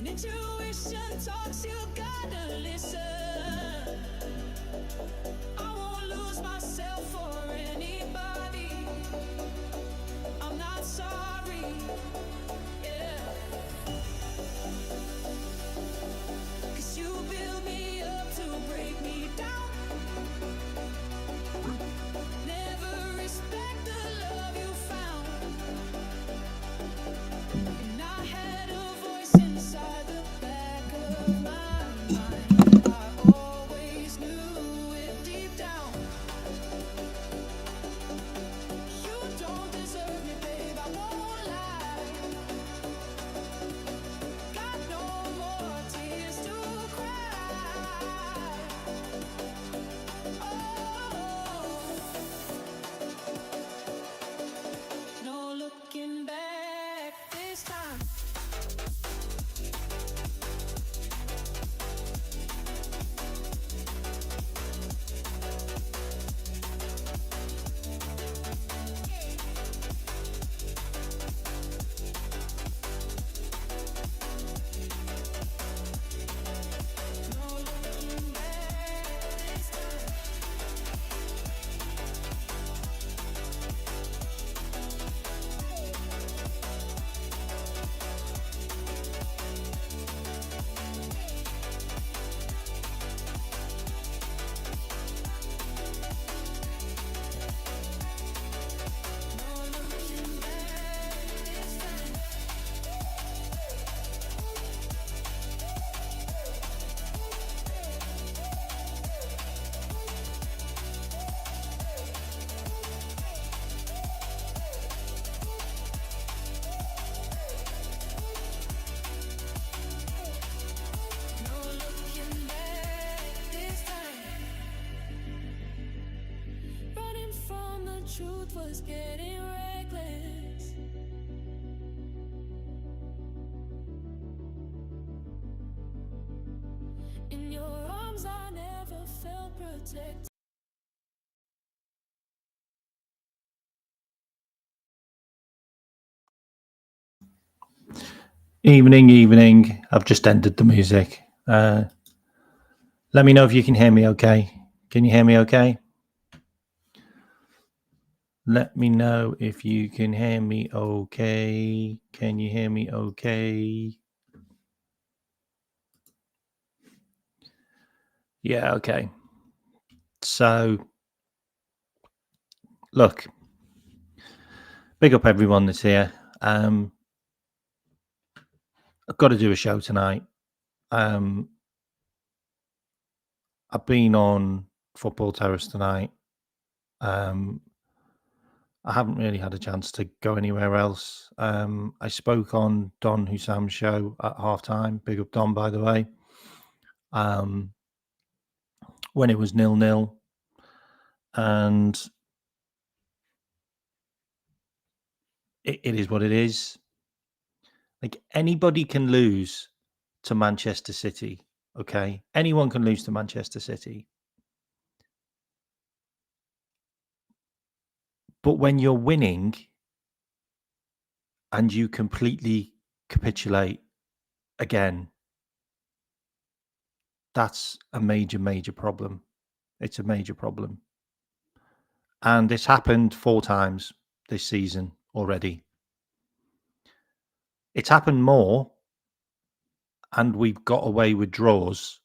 Intuition talks, you gotta listen. I won't lose myself for anybody. I'm not sorry. Yeah. 'Cause you build me up to break me down. Never respect the love you found. And I had a voice inside the back of my mind. I always knew it deep down. You don't deserve me, babe, I won't lie. Got no more tears to cry. Oh, no looking back this time. No looking back this time. No looking back this time. No looking back this time. Running from the truth was getting reckless. In your arms I never felt protected. Evening. I've just ended the music. Let me know if you can hear me okay. Can you hear me okay? Let me know if you can hear me okay. Can you hear me okay? Yeah, okay. So, look, big up everyone that's here. I've got to do a show tonight. I've been on Football Terrace tonight. I haven't really had a chance to go anywhere else. I spoke on Don Hussam's show at halftime. Big up Don, by the way. When it was 0-0, and it is what it is. Like, anybody can lose to Manchester City. Okay, anyone can lose to Manchester City. But when you're winning and you completely capitulate again, that's a major problem. It's a major problem. And it's happened 4 times this season already. It's happened more, and we've got away with draws,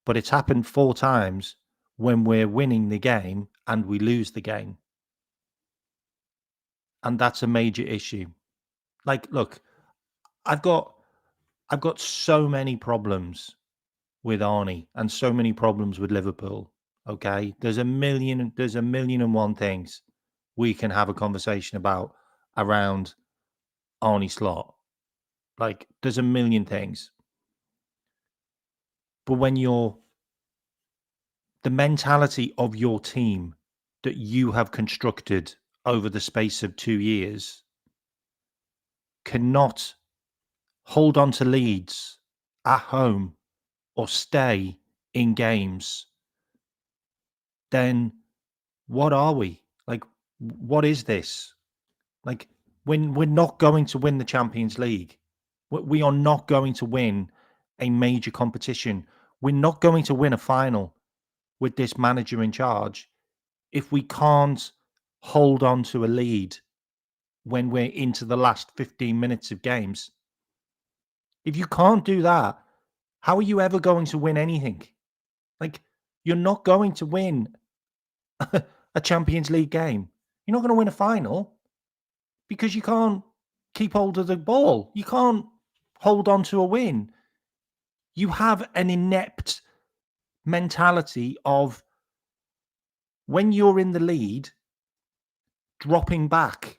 but it's happened 4 times when we're winning the game and we lose the game. And that's a major issue. Like, look, I've got so many problems with Arnie and so many problems with Liverpool. Okay, there's a million and one things we can have a conversation about around Arnie Slot. Like, there's a million things. But when the mentality of your team that you have constructed over the space of 2 years cannot hold on to leads at home or stay in games, then what are we? Like, what is this? Like, when we're not going to win the Champions League, We are not going to win a major competition. We're not going to win a final with this manager in charge if we can't hold on to a lead when we're into the last 15 minutes of games. If you can't do that, how are you ever going to win anything? Like, you're not going to win a Champions League game. You're not going to win a final because you can't keep hold of the ball. You can't hold on to a win. You have an inept mentality of when you're in the lead, dropping back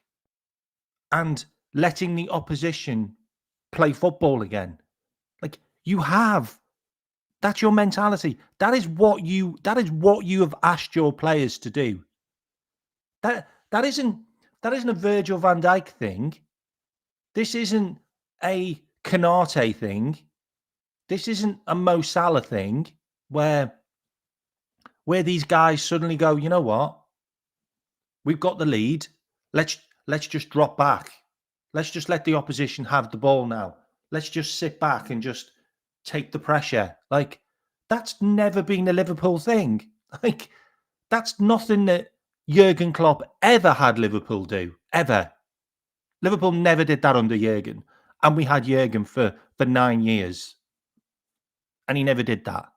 and letting the opposition play football again. Like, you have that's your mentality. That is what you have asked your players to do. That that isn't that isn't a Virgil van Dijk thing. This isn't a Canate thing. This isn't a Mo Salah thing where these guys suddenly go, you know what? We've got the lead. Let's just drop back. Let's just let the opposition have the ball now. Let's just sit back and just take the pressure. Like, that's never been a Liverpool thing. Like, that's nothing that Jurgen Klopp ever had Liverpool do. Ever. Liverpool never did that under Jurgen. And we had Jurgen for 9 years. And he never did that.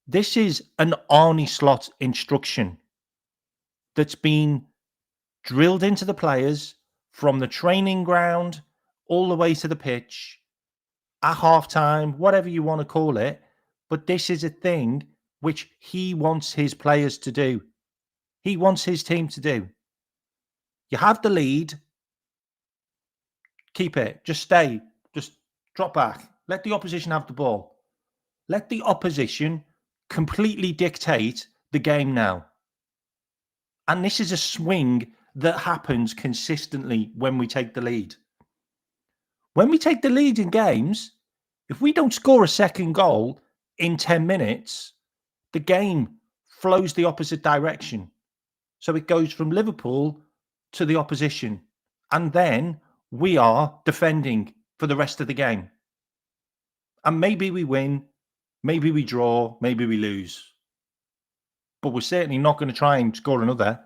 This is an Arnie Slot instruction that's been drilled into the players from the training ground all the way to the pitch, at halftime, whatever you want to call it. But this is a thing which he wants his players to do. He wants his team to do. You have the lead. Keep it. Just stay. Just drop back. Let the opposition have the ball. Let the opposition completely dictate the game now. And this is a swing that happens consistently when we take the lead. When we take the lead in games, if we don't score a second goal in 10 minutes, the game flows the opposite direction. So it goes from Liverpool to the opposition. And then we are defending for the rest of the game. And maybe we win, maybe we draw, maybe we lose. But we're certainly not going to try and score another.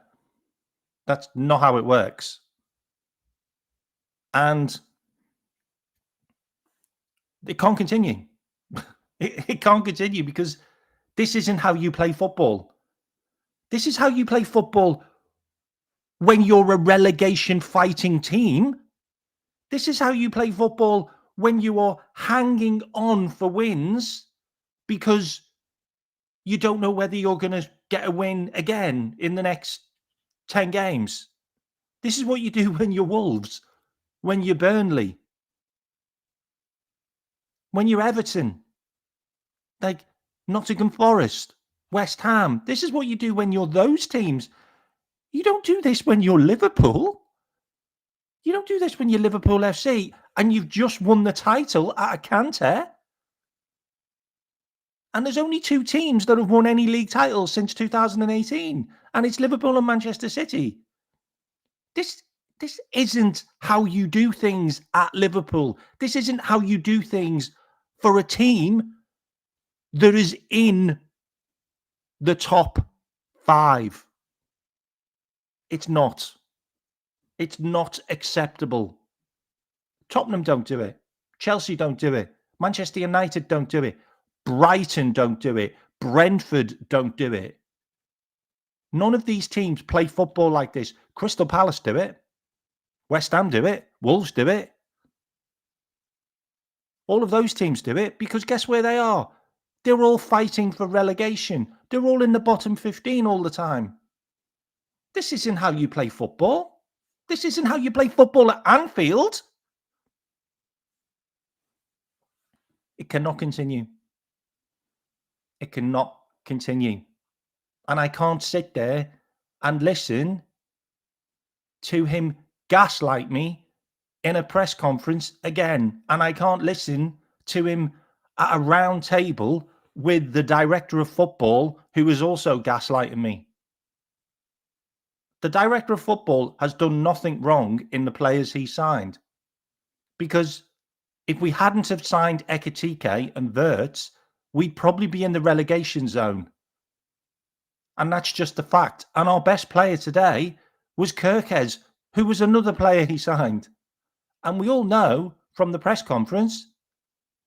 That's not how it works. And it can't continue. It can't continue because this isn't how you play football. This is how you play football when you're a relegation fighting team. This is how you play football when you are hanging on for wins because you don't know whether you're going to get a win again in the next 10 games. This is what you do when you're Wolves, when you're Burnley, when you're Everton, like Nottingham Forest, West Ham. This is what you do when you're those teams. You don't do this when you're Liverpool. You don't do this when you're Liverpool FC and you've just won the title at a canter. And there's only two teams that have won any league titles since 2018, and it's Liverpool and Manchester City. This isn't how you do things at Liverpool. This isn't how you do things for a team that is in the top 5. It's not. It's not acceptable. Tottenham don't do it. Chelsea don't do it. Manchester United don't do it. Brighton don't do it. Brentford don't do it. None of these teams play football like this. Crystal Palace do it. West Ham do it. Wolves do it. All of those teams do it because guess where they are? They're all fighting for relegation. They're all in the bottom 15 all the time. This isn't how you play football. This isn't how you play football at Anfield. It cannot continue. It cannot continue. And I can't sit there and listen to him gaslight me in a press conference again. And I can't listen to him at a round table with the director of football who is also gaslighting me. The director of football has done nothing wrong in the players he signed because If we hadn't have signed Ekitike and Wirtz, we'd probably be in the relegation zone. And that's just the fact. And our best player today was Kirkes, who was another player he signed. And we all know from the press conference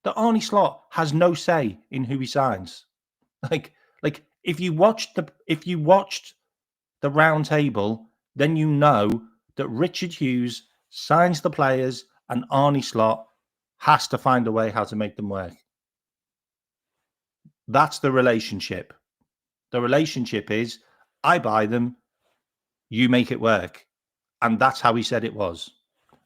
that Arnie Slot has no say in who he signs. Like, if you watched the round table, then you know that Richard Hughes signs the players and Arnie Slot has to find a way how to make them work. That's the relationship. The relationship is I buy them, you make it work. And that's how he said it was.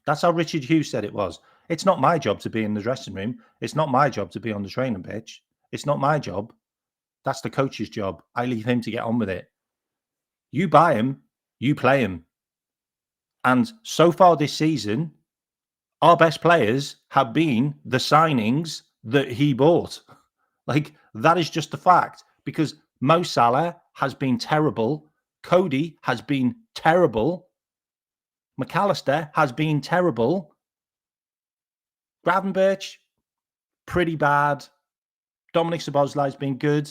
That's how Richard Hughes said it was. It's not my job to be in the dressing room. It's not my job to be on the training pitch. It's not my job. That's the coach's job. I leave him to get on with it. You buy him, you play him. And so far this season, our best players have been the signings that he bought. Like, that is just a fact, because Mo Salah has been terrible. Cody has been terrible. McAllister has been terrible. Gravenberch, pretty bad. Dominic Szoboszlai's been good.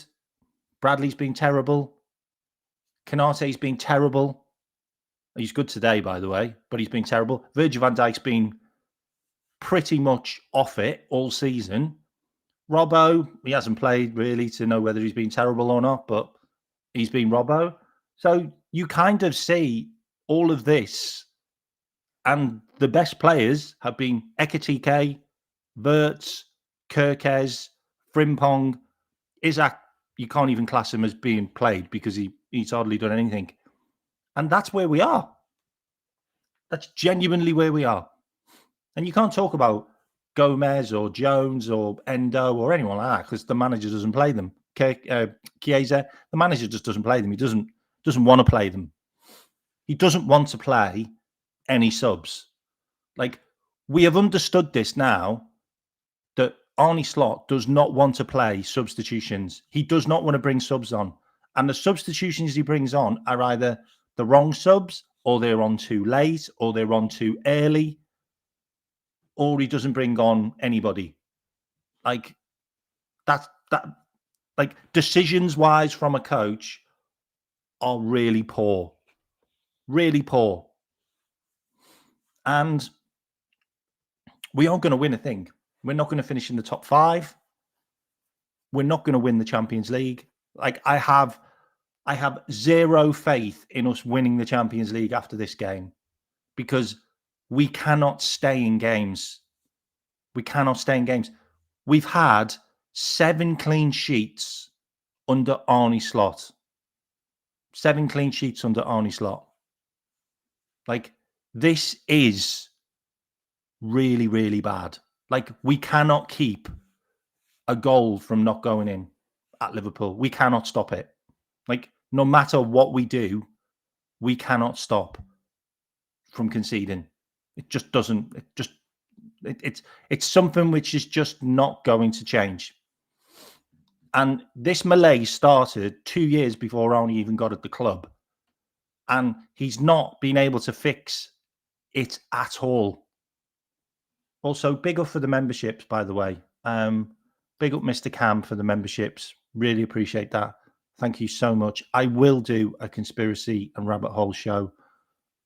Bradley's been terrible. Canate's been terrible. He's good today, by the way, but he's been terrible. Virgil van Dijk's been pretty much off it all season. Robbo, he hasn't played really to know whether he's been terrible or not, but he's been Robbo. So you kind of see all of this, and the best players have been Ekitike, Wirtz, Kirkes, Frimpong. Isaac, you can't even class him as being played because he's hardly done anything. And that's where we are. That's genuinely where we are. And you can't talk about Gomez or Jones or Endo or anyone like that because the manager doesn't play them. Chiesa, the manager just doesn't play them. He doesn't want to play them. He doesn't want to play any subs. Like, we have understood this now, that Arnie Slot does not want to play substitutions. He does not want to bring subs on. And the substitutions he brings on are either the wrong subs, or they're on too late, or they're on too early, or he doesn't bring on anybody. Like, like, decisions wise from a coach are really poor. Really poor. And we aren't going to win a thing. We're not going to finish in the top 5. We're not going to win the Champions League. Like, I have zero faith in us winning the Champions League after this game, because we cannot stay in games. We cannot stay in games. We've had 7 clean sheets under Arnie Slot. 7 clean sheets under Arnie Slot. Like, this is really, really bad. Like, we cannot keep a goal from not going in at Liverpool. We cannot stop it. Like, no matter what we do, we cannot stop from conceding. It just doesn't. It's something which is just not going to change. And this malaise started 2 years before Arnie even got at the club. And he's not been able to fix it at all. Also, big up for the memberships, by the way. Big up Mr. Cam for the memberships. Really appreciate that. Thank you so much. I will do a conspiracy and rabbit hole show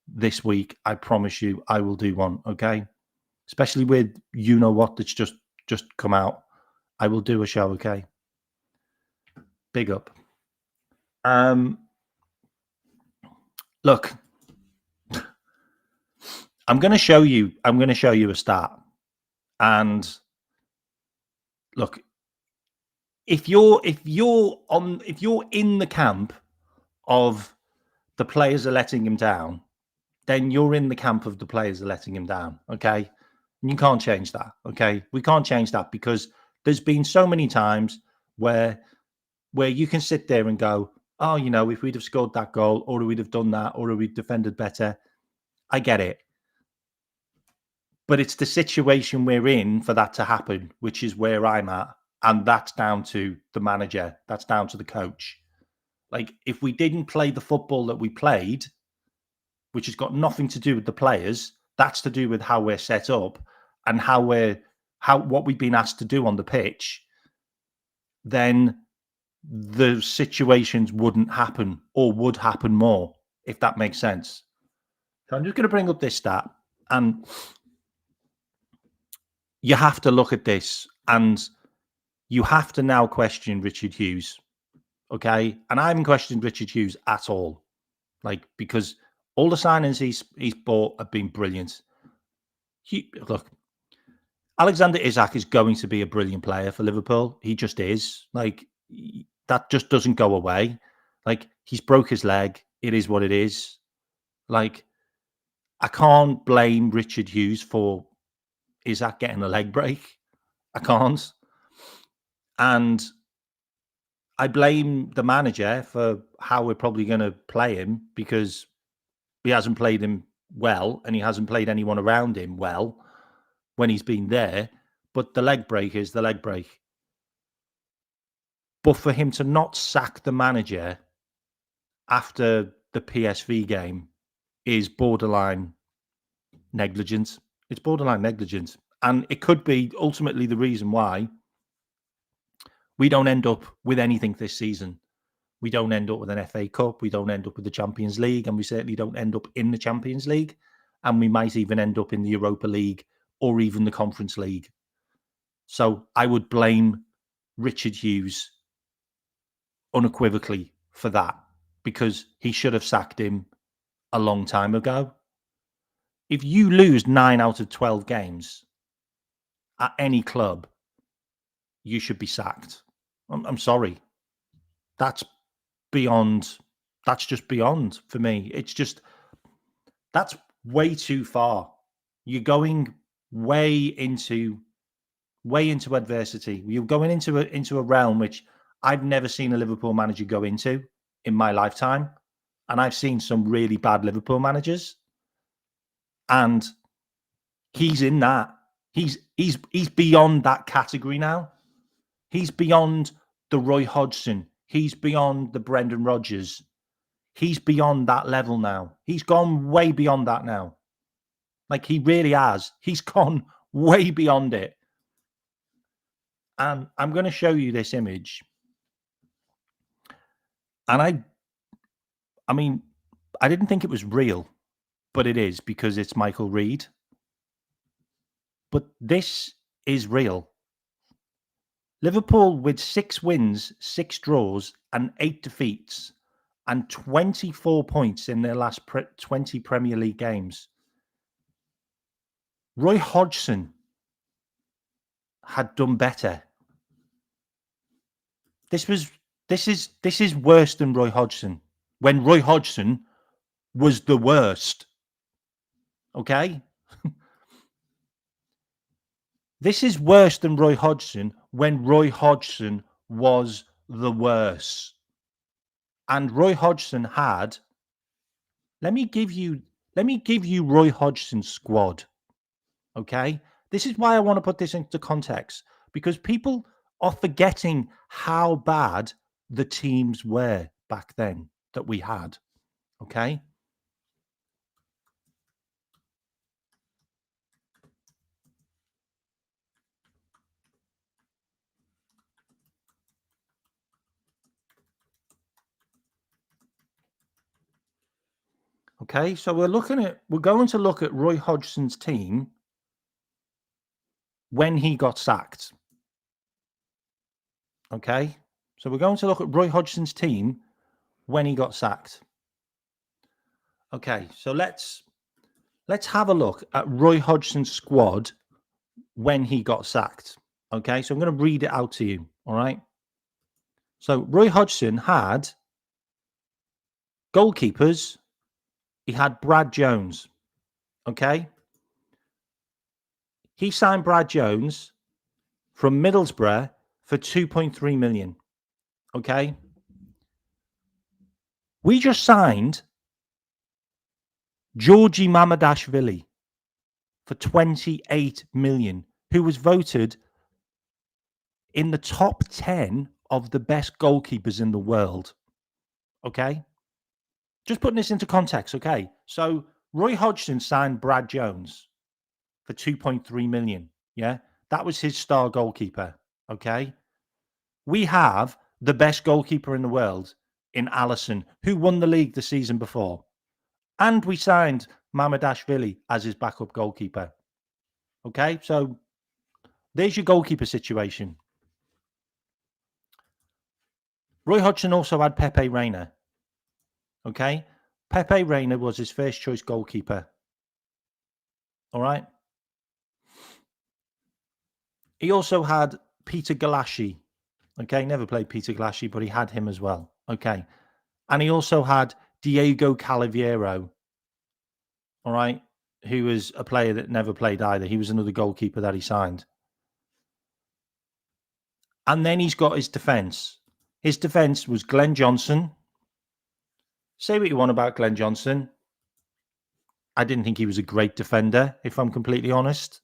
this week. I promise you I will do one, okay? Especially with you know what that's just come out. I will do a show, okay? Big up. Look, I'm going to show you a stat. And look, if you're in the camp of the players are letting him down, then you're in the camp of the players are letting him down, okay? And you can't change that, okay? We can't change that, because there's been so many times where you can sit there and go, oh, you know, if we'd have scored that goal, or we'd have done that, or we'd defended better. I get it. But it's the situation we're in for that to happen, which is where I'm at. And that's down to the manager. That's down to the coach. Like, if we didn't play the football that we played, which has got nothing to do with the players, that's to do with how we're set up and how we're what we've been asked to do on the pitch, then the situations wouldn't happen or would happen more, if that makes sense. So I'm just going to bring up this stat, and you have to look at this, and you have to now question Richard Hughes, okay? And I haven't questioned Richard Hughes at all, because all the signings he's bought have been brilliant. Look, Alexander Isak is going to be a brilliant player for Liverpool. He just is. That just doesn't go away. He's broke his leg. It is what it is. I can't blame Richard Hughes for Isak getting a leg break. I can't. And I blame the manager for how we're probably going to play him, because he hasn't played him well and he hasn't played anyone around him well when he's been there. But the leg break is the leg break. But for him to not sack the manager after the PSV game is borderline negligence. It's borderline negligence. And it could be ultimately the reason why we don't end up with anything this season. We don't end up with an FA Cup. We don't end up with the Champions League. And we certainly don't end up in the Champions League. And we might even end up in the Europa League or even the Conference League. So I would blame Richard Hughes unequivocally for that, because he should have sacked him a long time ago. If you lose 9 out of 12 games at any club, you should be sacked. I'm sorry. That's just beyond for me. That's way too far. You're going way into adversity. You're going into a realm which I've never seen a Liverpool manager go into in my lifetime. And I've seen some really bad Liverpool managers. And he's in that. He's beyond that category now. He's beyond the Roy Hodgson. He's beyond the Brendan Rodgers. He's beyond that level now. He's gone way beyond that now. He really has. He's gone way beyond it. And I'm going to show you this image. And I mean, I didn't think it was real, but it is, because it's Michael Reed. But this is real. Liverpool with 6 wins, 6 draws, and 8 defeats, and 24 points in their last 20 Premier League games. Roy Hodgson had done better. This is worse than Roy Hodgson, when Roy Hodgson was the worst. Okay? This is worse than Roy Hodgson when Roy Hodgson was the worst. And Roy Hodgson had, let me give you Roy Hodgson's squad. Okay? This is why I want to put this into context, because people are forgetting how bad the teams were back then that we had. Okay? Okay, so we're going to look at Roy Hodgson's team when he got sacked. Okay, so we're going to look at Roy Hodgson's team when he got sacked. Okay, so let's have a look at Roy Hodgson's squad when he got sacked. Okay, so I'm going to read it out to you. All right. So Roy Hodgson had goalkeepers. He had Brad Jones. Okay. He signed Brad Jones from Middlesbrough for 2.3 million. Okay. We just signed Georgi Mamadashvili for 28 million, who was voted in the top 10 of the best goalkeepers in the world. Okay. Just putting this into context. Okay. So Roy Hodgson signed Brad Jones for 2.3 million. Yeah. That was his star goalkeeper. Okay. We have the best goalkeeper in the world in Alisson, who won the league the season before. And we signed Mamadashvili as his backup goalkeeper. Okay. So there's your goalkeeper situation. Roy Hodgson also had Pepe Reina. Okay. Pepe Reina was his first choice goalkeeper. All right. He also had Peter Galassi. Okay. Never played Peter Galassi, but he had him as well. Okay. And he also had Diego Calaviero. All right. Who was a player that never played either. He was another goalkeeper that he signed. And then he's got his defence. His defence was Glenn Johnson. Say what you want about Glenn Johnson. I didn't think he was a great defender, if I'm completely honest.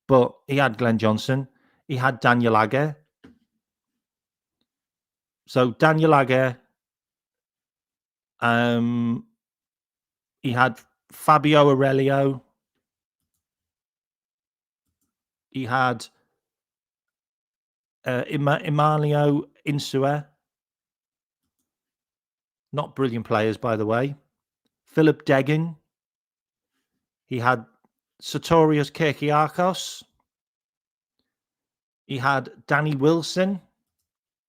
But he had Glenn Johnson. He had Daniel Agger. So Daniel Agger, he had Fabio Aurelio. He had Emilio Insua. Not brilliant players, by the way. Philip Deggin. He had Sartorius Kirkiakos. He had Danny Wilson.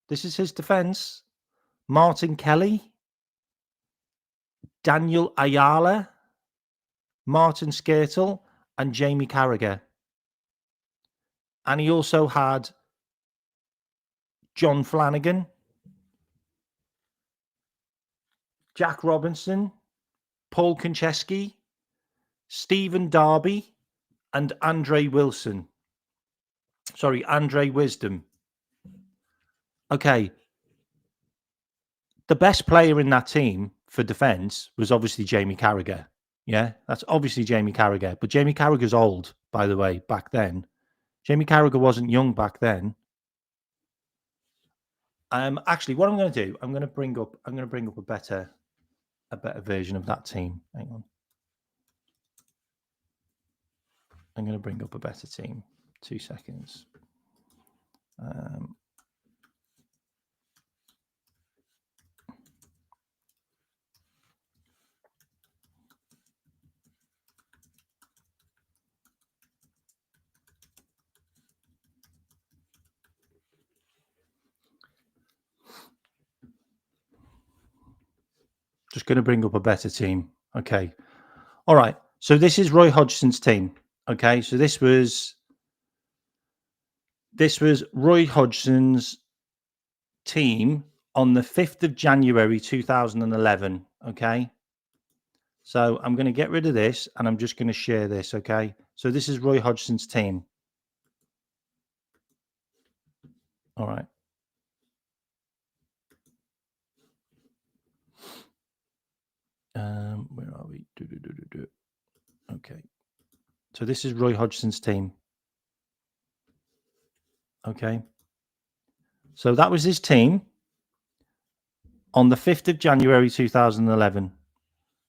This is his defence. Martin Kelly. Daniel Ayala. Martin Skirtle. And Jamie Carragher. And he also had John Flanagan. Jack Robinson. Paul Konchesky. Stephen Darby. And Andre Wilson. Sorry, Andre Wisdom. Okay. The best player in that team for defence was obviously Jamie Carragher. Yeah, that's obviously Jamie Carragher. But Jamie Carragher's old, by the way, back then. Jamie Carragher wasn't young back then. Actually, what I'm going to do, I'm going to bring up a better version of that team. Hang on. I'm going to bring up a better team. 2 seconds. Just going to bring up a better team. Okay. All right. So this is Roy Hodgson's team. Okay. So this was Roy Hodgson's team on the 5th of January 2011. Okay. So I'm going to get rid of this and I'm just going to share this. Okay. So this is Roy Hodgson's team. All right. Where are we? Okay. So this is Roy Hodgson's team. Okay. So that was his team on the 5th of January 2011.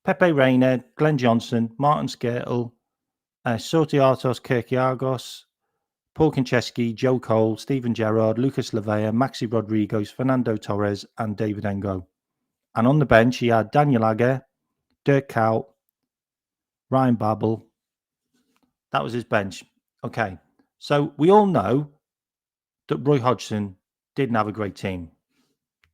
Pepe Reina, Glenn Johnson, Martin Skirtle, Sortiartos Kirkiagos, Paul Konchesky, Joe Cole, Stephen Gerrard, Lucas Lavea, Maxi Rodriguez, Fernando Torres, and David Engo. And on the bench, he had Daniel Agger, Dirk Kuyt, Ryan Babel. That was his bench. Okay. So we all know that Roy Hodgson didn't have a great team.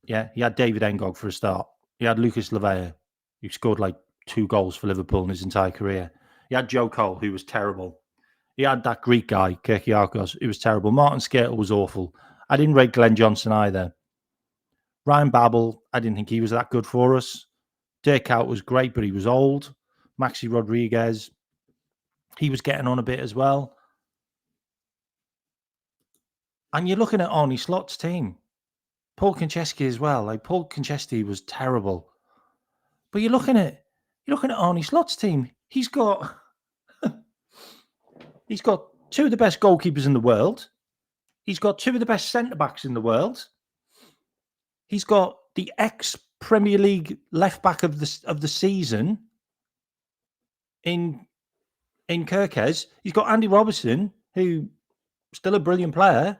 Yeah. He had David Engog for a start. He had Lucas Lavea, who scored like 2 goals for Liverpool in his entire career. He had Joe Cole, who was terrible. He had that Greek guy, Kirkiakos, who was terrible. Martin Skirtle was awful. I didn't rate Glenn Johnson either. Ryan Babel, I didn't think he was that good for us. Dirk Kuyt was great, but he was old. Maxi Rodriguez, he was getting on a bit as well. And you're looking at Arnie Slot's team. Paul Konchesky as well. Like Paul Konchesky was terrible. But you're looking at Arnie Slot's team. He's got 2 of the best goalkeepers in the world. He's got 2 of the best centre-backs in the world. He's got the ex-Premier League left-back of the season in Kirkes. He's got Andy Robertson, who Still a brilliant player.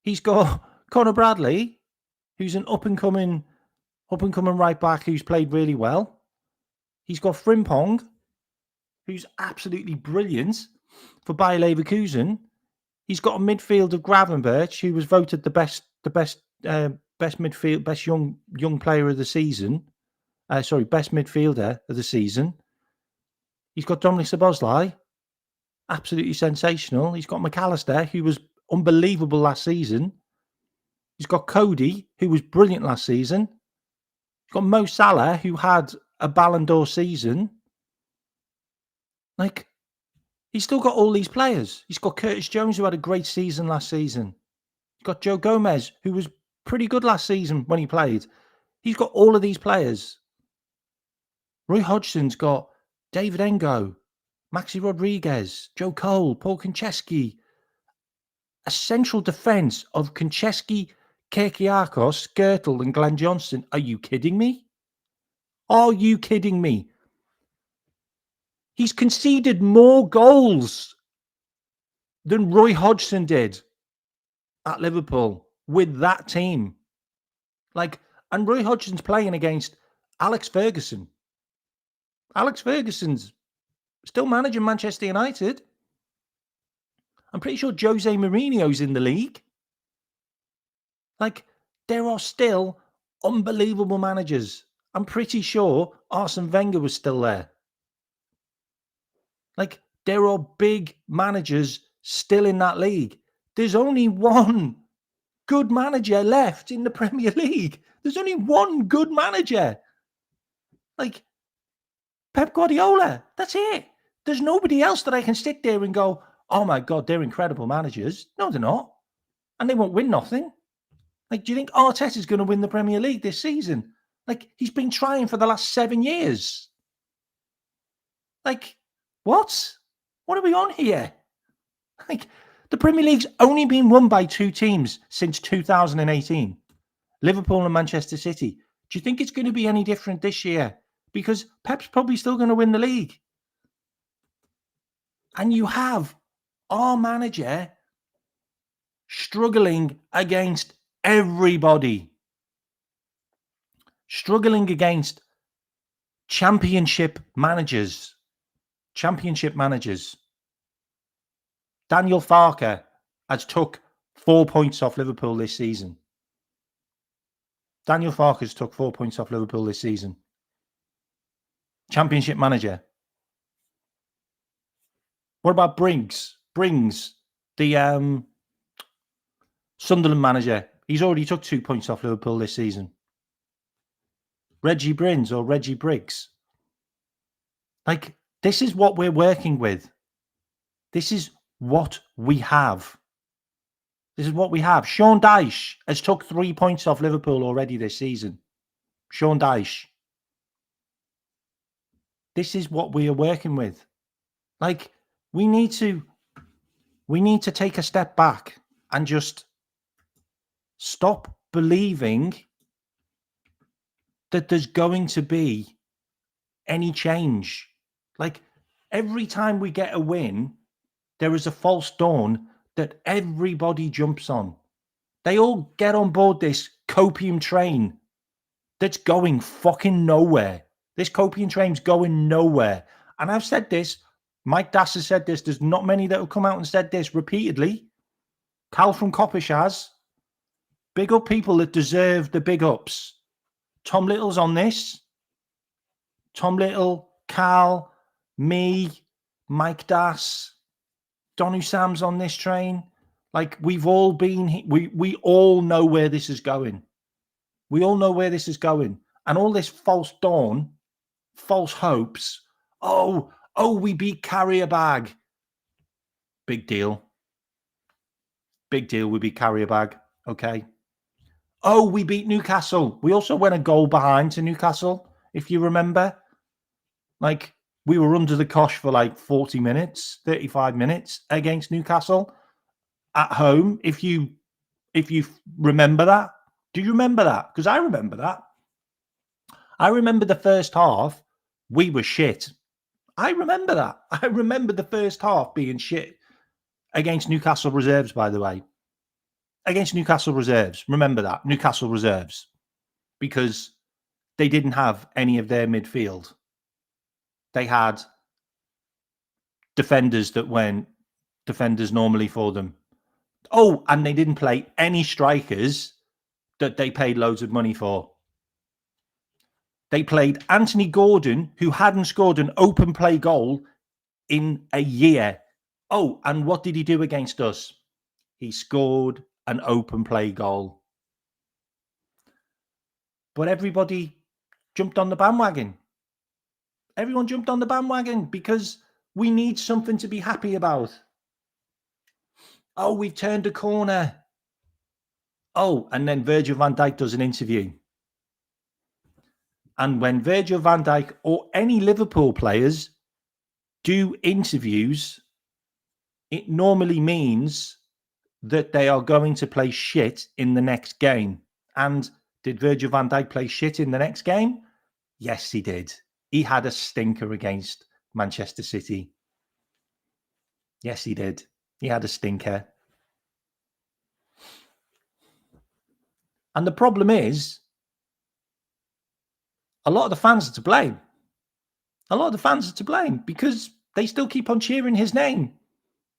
He's got Conor Bradley, who's an up and coming right back who's played really well. He's got Frimpong, who's absolutely brilliant for Bayer Leverkusen. He's got a midfield of Gravenberch, who was voted the best midfield, best young player of the season. Best midfielder of the season. He's got Dominic Szoboszlai, absolutely sensational. He's got McAllister, who was unbelievable last season. He's got Cody, who was brilliant last season. He's got Mo Salah, who had a Ballon d'Or season. Like, he's still got all these players. He's got Curtis Jones, who had a great season last season. He's got Joe Gomez, who was pretty good last season when he played. He's got all of these players. Roy Hodgson's got David Engo, Maxi Rodriguez, Joe Cole, Paul Konchesky. A central defence of Konchesky, Kirkiakos, Skirtle and Glenn Johnson. Are you kidding me? Are you kidding me? He's conceded more goals than Roy Hodgson did at Liverpool with that team. And Roy Hodgson's playing against Alex Ferguson. Alex Ferguson's still managing Manchester United. I'm pretty sure Jose Mourinho's in the league. There are still unbelievable managers. I'm pretty sure Arsene Wenger was still there. There are big managers still in that league. There's only one good manager left in the Premier League. There's only one good manager. Pep Guardiola. That's it. There's nobody else that I can sit there and go, oh my God, they're incredible managers. No, they're not. And they won't win nothing. Do you think Arteta's going to win the Premier League this season? He's been trying for the last 7 years. What? What are we on here? The Premier League's only been won by 2 teams since 2018. Liverpool and Manchester City. Do you think it's going to be any different this year? Because Pep's probably still going to win the league. And you have our manager struggling against everybody. Struggling against championship managers. Daniel Farke has took 4 points off Liverpool this season. Daniel Farke's took 4 points off Liverpool this season. Championship manager. What about Briggs, the Sunderland manager? He's already took 2 points off Liverpool this season. Reggie Brins or Reggie Briggs. This is what we're working with. This is what we have. Sean Dyche has took 3 points off Liverpool already this season. Sean Dyche. This is what we are working with. We need to take a step back and just stop believing that there's going to be any change. Every time we get a win, there is a false dawn that everybody jumps on. They all get on board this copium train that's going fucking nowhere. This copium train's going nowhere. And I've said this. Mike Dass has said this. There's not many that have come out and said this repeatedly. Cal from Coppish has. Big up people that deserve the big ups. Tom Little's on this. Tom Little, Cal, me, Mike Dass, Donu Sam's on this train. We've all been, we all know where this is going. We all know where this is going. And all this false dawn, false hopes. Oh, we beat Carrier-Bag. Big deal. Big deal, we beat Carrier-Bag. Okay. Oh, we beat Newcastle. We also went a goal behind to Newcastle, if you remember. We were under the cosh for 40 minutes, 35 minutes against Newcastle at home. If you remember that. Do you remember that? Because I remember that. I remember the first half, we were shit. I remember that. I remember the first half being shit against Newcastle reserves, by the way. Against Newcastle reserves. Remember that. Newcastle reserves. Because they didn't have any of their midfield. They had defenders that went defenders normally for them. Oh, and they didn't play any strikers that they paid loads of money for. They played Anthony Gordon, who hadn't scored an open play goal in a year. Oh, and what did he do against us? He scored an open play goal. But everybody jumped on the bandwagon. Everyone jumped on the bandwagon because we need something to be happy about. Oh, we've turned a corner. Oh, and then Virgil van Dijk does an interview. And when Virgil van Dijk or any Liverpool players do interviews, it normally means that they are going to play shit in the next game. And did Virgil van Dijk play shit in the next game? Yes, he did. He had a stinker against Manchester City. Yes, he did. He had a stinker. And the problem is, a lot of the fans are to blame. A lot of the fans are to blame because they still keep on cheering his name.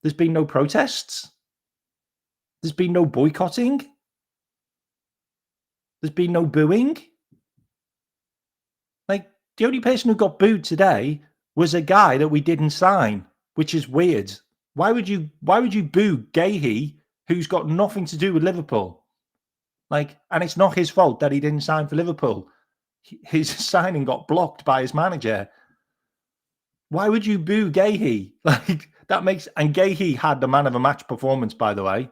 There's been no protests. There's been no boycotting. There's been no booing. Like, the only person who got booed today was a guy that we didn't sign, which is weird. Why would you boo Gahey, who's got nothing to do with Liverpool? Like, and it's not his fault that he didn't sign for Liverpool. His signing got blocked by his manager. Why would you boo Gahey? Like, that makes... And Gahey had the man of the match performance, by the way.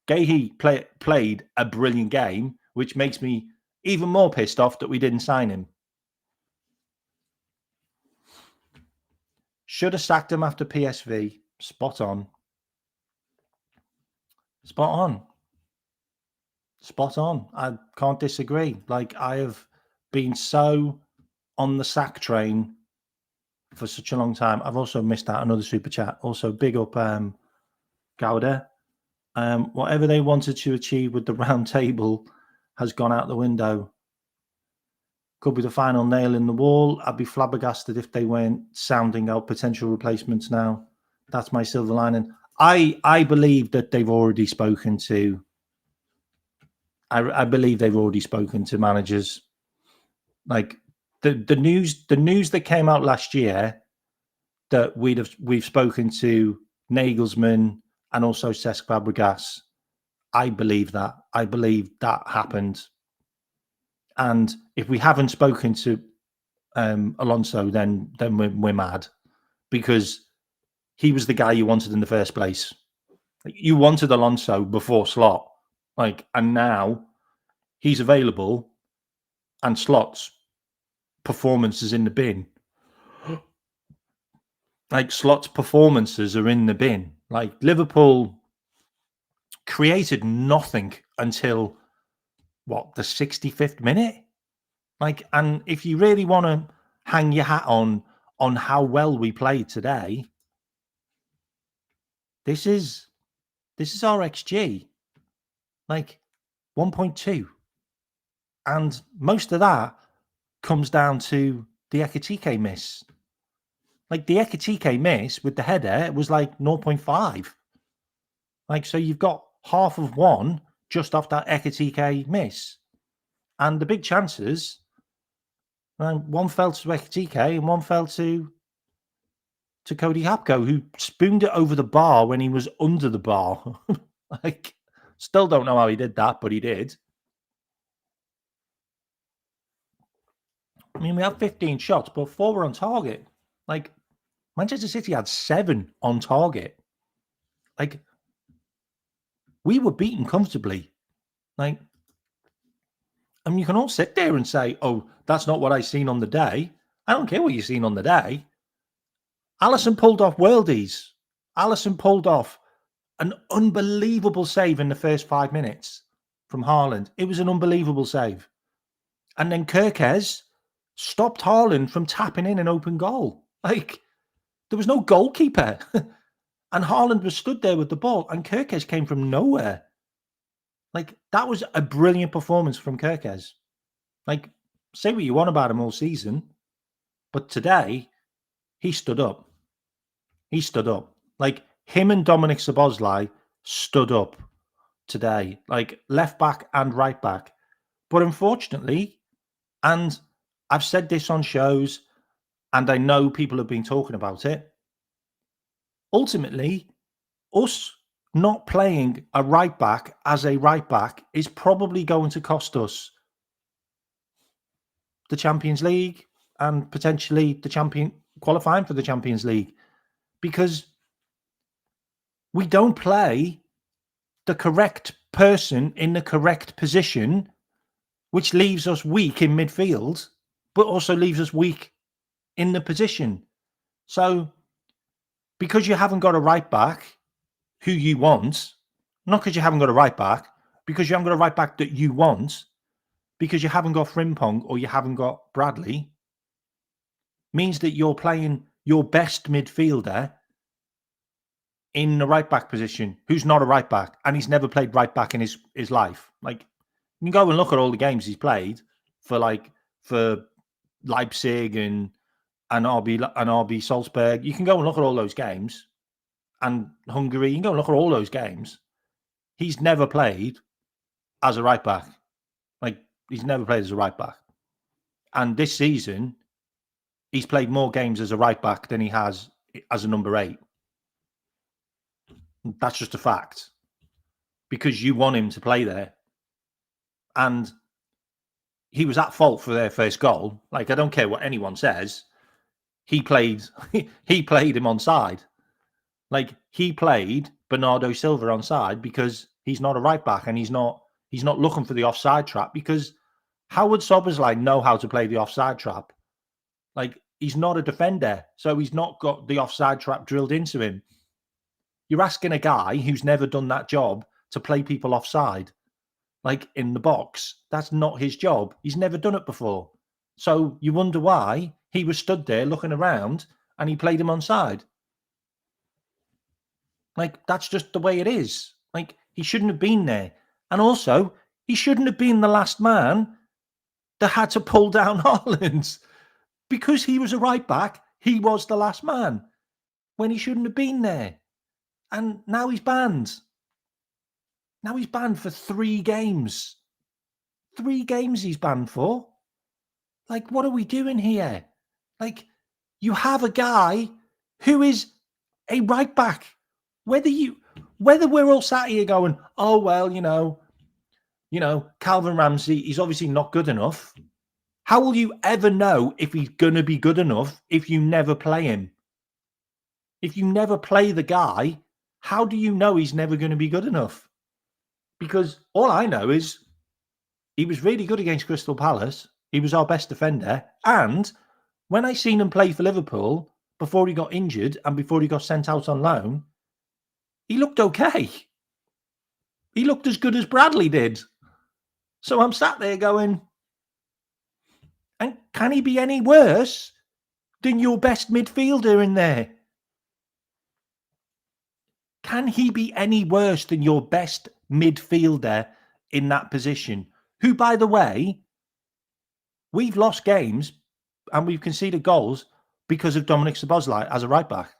Gahey played a brilliant game, which makes me even more pissed off that we didn't sign him. Should have sacked him after PSV. Spot on. Spot on. Spot on. I can't disagree. Like, I have been so on the sack train for such a long time. I've also missed out another super chat. Also, big up Gouda. Whatever they wanted to achieve with the round table has gone out the window. Could be the final nail in the wall. I'd be flabbergasted if they weren't sounding out potential replacements now. That's my silver lining. I believe that they've already spoken to... I believe they've already spoken to managers. Like, the news that came out last year that we've spoken to Nagelsmann and also Cesc Fabregas. I believe that. I believe that happened. And if we haven't spoken to Alonso, then we're mad, because he was the guy you wanted in the first place. You wanted Alonso before Slot, like, and now he's available, and Slot's performance is in the bin. Like, Slot's performances are in the bin. Like, Liverpool created nothing until what, the 65th minute? Like, and if you really want to hang your hat on how well we played today, this is our XG, like 1.2, and most of that comes down to the Ekitike miss. Like, the Ekitike miss with the header was like 0.5. Like, so you've got half of one just off that Ekitike miss. And the big chances, one fell to Ekitike and one fell to Cody Hapko, who spooned it over the bar when he was under the bar. Like, still don't know how he did that, but he did. I mean, we had 15 shots, but 4 were on target. Like, Manchester City had 7 on target. Like, we were beaten comfortably. Like, I mean, you can all sit there and say, oh, that's not what I seen on the day. I don't care what you've seen on the day. Alisson pulled off worldies. Alisson pulled off an unbelievable save in the first 5 minutes from Haaland. It was an unbelievable save. And then Kirkez stopped Haaland from tapping in an open goal. Like, there was no goalkeeper. And Haaland was stood there with the ball, and Kirkes came from nowhere. Like, that was a brilliant performance from Kirkes. Like, say what you want about him all season, but today, he stood up. He stood up. Like, him and Dominic Szoboszlai stood up today, like left back and right back. But unfortunately, and I've said this on shows, and I know people have been talking about it, ultimately, us not playing a right back as a right back is probably going to cost us the Champions League and potentially qualifying for the Champions League, because we don't play the correct person in the correct position, which leaves us weak in midfield, but also leaves us weak in the position. So, because you haven't got a right back who you want, not because you haven't got a right back, because you haven't got a right back that you want, because you haven't got Frimpong or you haven't got Bradley, means that you're playing your best midfielder in the right back position, who's not a right back, and he's never played right back in his life. Like, you can go and look at all the games he's played for Leipzig and RB Salzburg. You can go and look at all those games, and Hungary. You can go and look at all those games. He's never played as a right back. Like, he's never played as a right back. And this season, he's played more games as a right back than he has as a number 8. That's just a fact, because you want him to play there. And he was at fault for their first goal. Like, I don't care what anyone says. He played him on side. Like, he played Bernardo Silva on side because he's not a right back, and he's not looking for the offside trap, because how would Szoboszlai know how to play the offside trap? Like, he's not a defender, so he's not got the offside trap drilled into him. You're asking a guy who's never done that job to play people offside, like in the box. That's not his job. He's never done it before. So you wonder why he was stood there looking around and he played him onside. Like, that's just the way it is. Like, he shouldn't have been there. And also, he shouldn't have been the last man that had to pull down Haaland. Because he was a right back, he was the last man when he shouldn't have been there. And now he's banned. Now he's banned for 3 games. 3 games he's banned for. Like, what are we doing here? Like, you have a guy who is a right back. Whether we're all sat here going, oh, well, you know, Calvin Ramsey, he's obviously not good enough. How will you ever know if he's going to be good enough if you never play him? If you never play the guy, how do you know he's never going to be good enough? Because all I know is he was really good against Crystal Palace. He was our best defender. And when I seen him play for Liverpool before he got injured and before he got sent out on loan, he looked okay. He looked as good as Bradley did. So I'm sat there going, and can he be any worse than your best midfielder in there? Can he be any worse than your best midfielder in that position? Who, by the way, we've lost games and we've conceded goals because of Dominic Szoboszlai as a right back.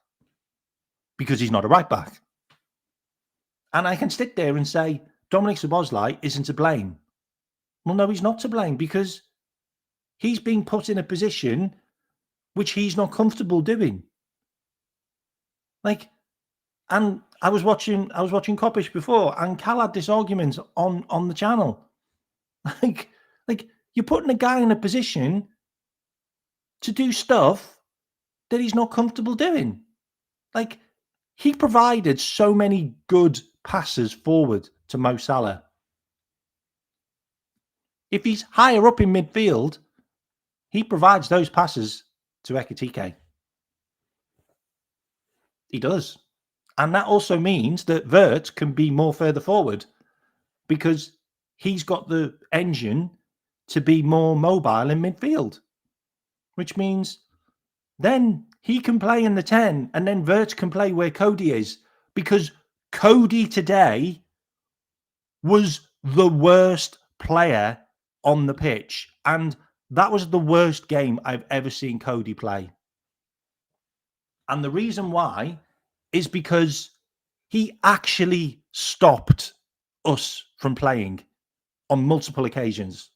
Because he's not a right back. And I can sit there and say, Dominic Szoboszlai isn't to blame. Well, no, he's not to blame, because he's been put in a position which he's not comfortable doing. Like, and I was watching Kopish before, and Cal had this argument on the channel. Like you're putting a guy in a position to do stuff that he's not comfortable doing. Like, he provided so many good passes forward to Mo Salah. If he's higher up in midfield, he provides those passes to Ekitike. He does. And that also means that Vert can be more further forward, because he's got the engine to be more mobile in midfield, which means then he can play in the 10 and then Wirtz can play where Cody is, because Cody today was the worst player on the pitch. And that was the worst game I've ever seen Cody play. And the reason why is because he actually stopped us from playing on multiple occasions.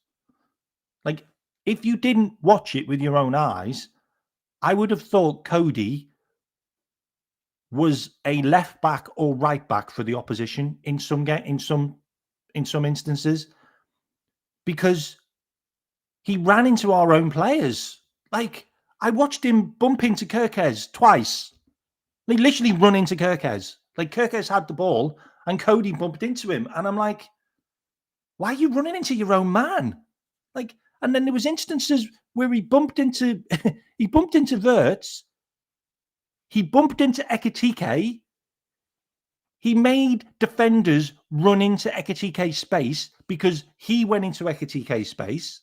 Like, if you didn't watch it with your own eyes, I would have thought Cody was a left back or right back for the opposition in some instances, because he ran into our own players. Like, I watched him bump into Kirkes twice. They literally run into Kirkes. Like, Kirkes had the ball and Cody bumped into him. And I'm like, why are you running into your own man? Like, and then there was instances where he bumped into he bumped into Wirtz. He bumped into Ekitike. He made defenders run into Ekitike's space because he went into Ekitike's space.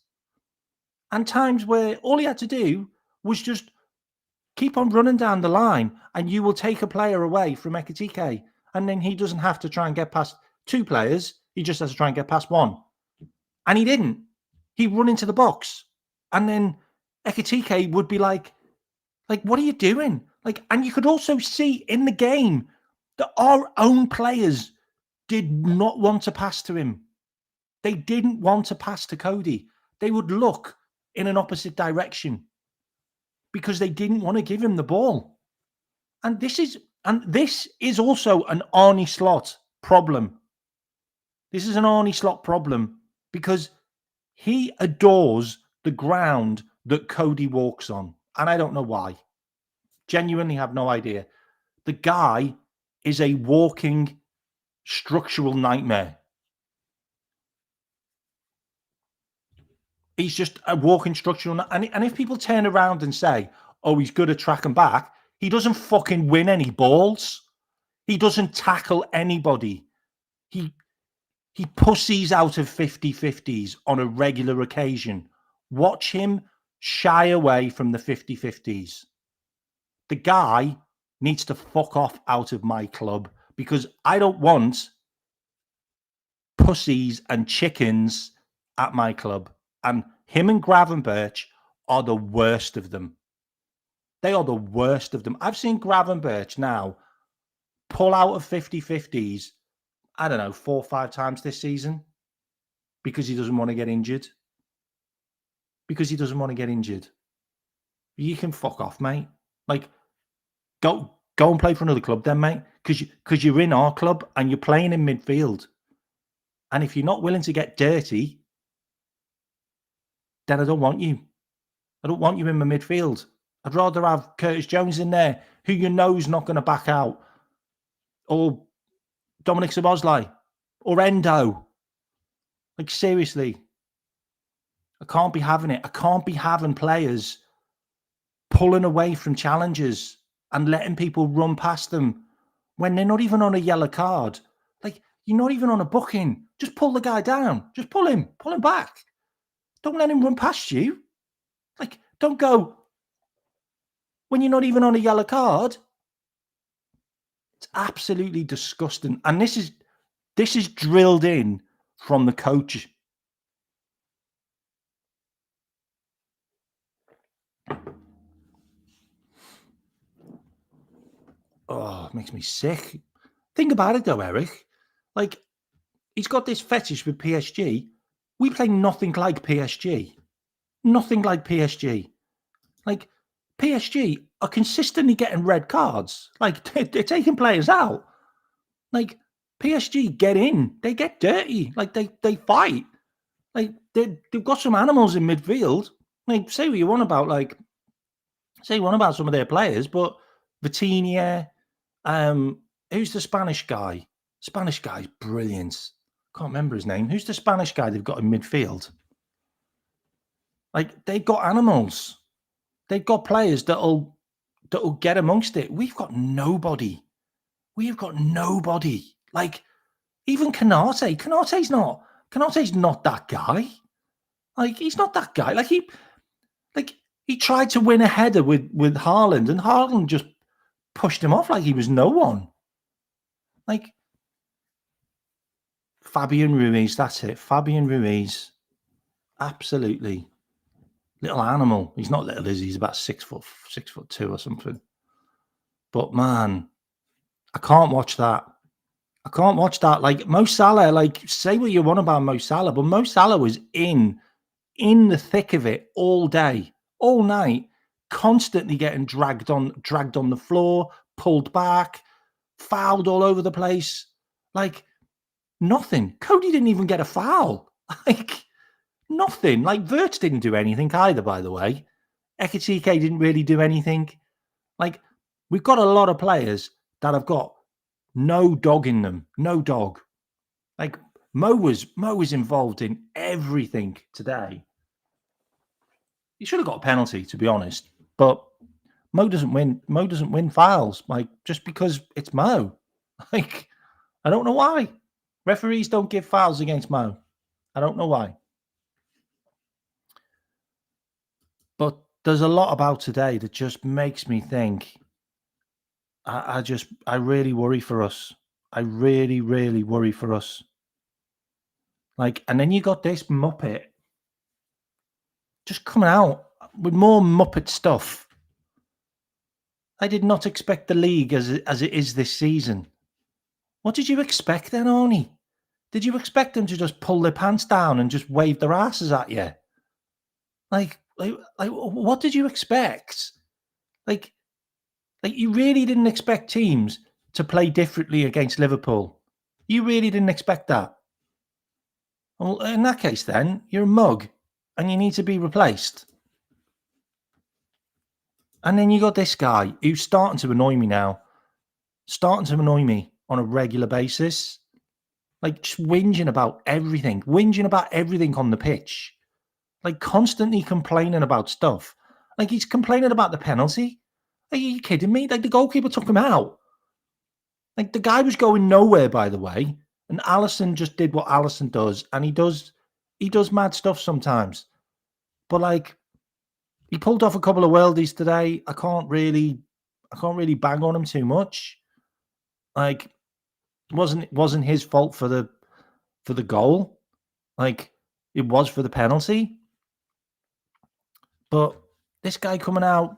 And times where all he had to do was just keep on running down the line and you will take a player away from Ekitike. And then he doesn't have to try and get past two players. He just has to try and get past one. And he didn't. He run into the box. And then Ekitike would be like, what are you doing? Like, and you could also see in the game that our own players did not want to pass to him. They didn't want to pass to Cody. They would look in an opposite direction because they didn't want to give him the ball. And this is also an Arne Slot problem. This is an Arne Slot problem because he adores the ground that Cody walks on. And I don't know why. Genuinely have no idea. The guy is a walking structural nightmare. He's just a walking structural. And if people turn around and say, oh, he's good at track and back, he doesn't fucking win any balls. He doesn't tackle anybody. He pussies out of 50-50s on a regular occasion. Watch him shy away from the 50-50s. The guy needs to fuck off out of my club because I don't want pussies and chickens at my club. And him and Gravenberch are the worst of them. They are the worst of them. I've seen Gravenberch now pull out of 50-50s, I don't know, 4 or 5 times this season because he doesn't want to get injured. You can fuck off, mate. Like, go and play for another club then, mate, because you're in our club and you're playing in midfield. And if you're not willing to get dirty, then I don't want you. I don't want you in my midfield. I'd rather have Curtis Jones in there, who you know is not going to back out, or Dominic Szoboszlai, or Endo. Like, seriously, I can't be having it. I can't be having players pulling away from challenges and letting people run past them when they're not even on a yellow card. Like, you're not even on a booking. Just pull the guy down. Just pull him back. Don't let him run past you. Like, don't go when you're not even on a yellow card. It's absolutely disgusting. And this is drilled in from the coach. Oh, it makes me sick. Think about it though, Eric. Like, he's got this fetish with PSG. We play nothing like PSG. Nothing like PSG. Like, PSG are consistently getting red cards. Like, they're taking players out. Like, PSG get in. They get dirty. Like, they fight. Like, they've got some animals in midfield. Like, say what you want about some of their players, but Vitinha, who's the Spanish guy? Spanish guy's brilliant. Can't remember his name. Who's the Spanish guy they've got in midfield? Like, they've got animals. They've got players that'll get amongst it. We've got nobody. Like, even Canate. Canate's not that guy. Like, he's not that guy. Like, He tried to win a header with Haaland, and Haaland just pushed him off like he was no one. Like Fabian Ruiz, that's it. Fabian Ruiz, absolutely little animal. He's not little, is he? He's about 6'2" or something. But man, I can't watch that. I can't watch that. Like Mo Salah, like say what you want about Mo Salah, but Mo Salah was in the thick of it all day, all night, constantly getting dragged on the floor, pulled back, fouled all over the place. Like nothing. Cody didn't even get a foul. Like nothing. Like Wirtz didn't do anything either, by the way. Ekitike didn't really do anything. Like we've got a lot of players that have got no dog in them. No dog. Like Mo was involved in everything today. He should have got a penalty, to be honest. But Mo doesn't win. Mo doesn't win fouls, like just because it's Mo. Like I don't know why. Referees don't give fouls against Mo. I don't know why. But there's a lot about today that just makes me think. I really worry for us. I really, really worry for us. Like, and then you got this Muppet just coming out with more Muppet stuff. I did not expect the league as it is this season. What did you expect then, Arnie? Did you expect them to just pull their pants down and just wave their asses at you? Like, what did you expect? Like, you really didn't expect teams to play differently against Liverpool. You really didn't expect that. Well, in that case, then you're a mug, and you need to be replaced. And then you got this guy who's starting to annoy me now, starting to annoy me on a regular basis. Like just whinging about everything on the pitch, like constantly complaining about stuff. Like he's complaining about the penalty. Are you kidding me? Like the goalkeeper took him out. Like the guy was going nowhere, by the way. And Allison just did what Allison does, and he does mad stuff sometimes. But like he pulled off a couple of worldies today. I can't really bang on him too much. Like it wasn't his fault for the goal. Like it was for the penalty. But this guy coming out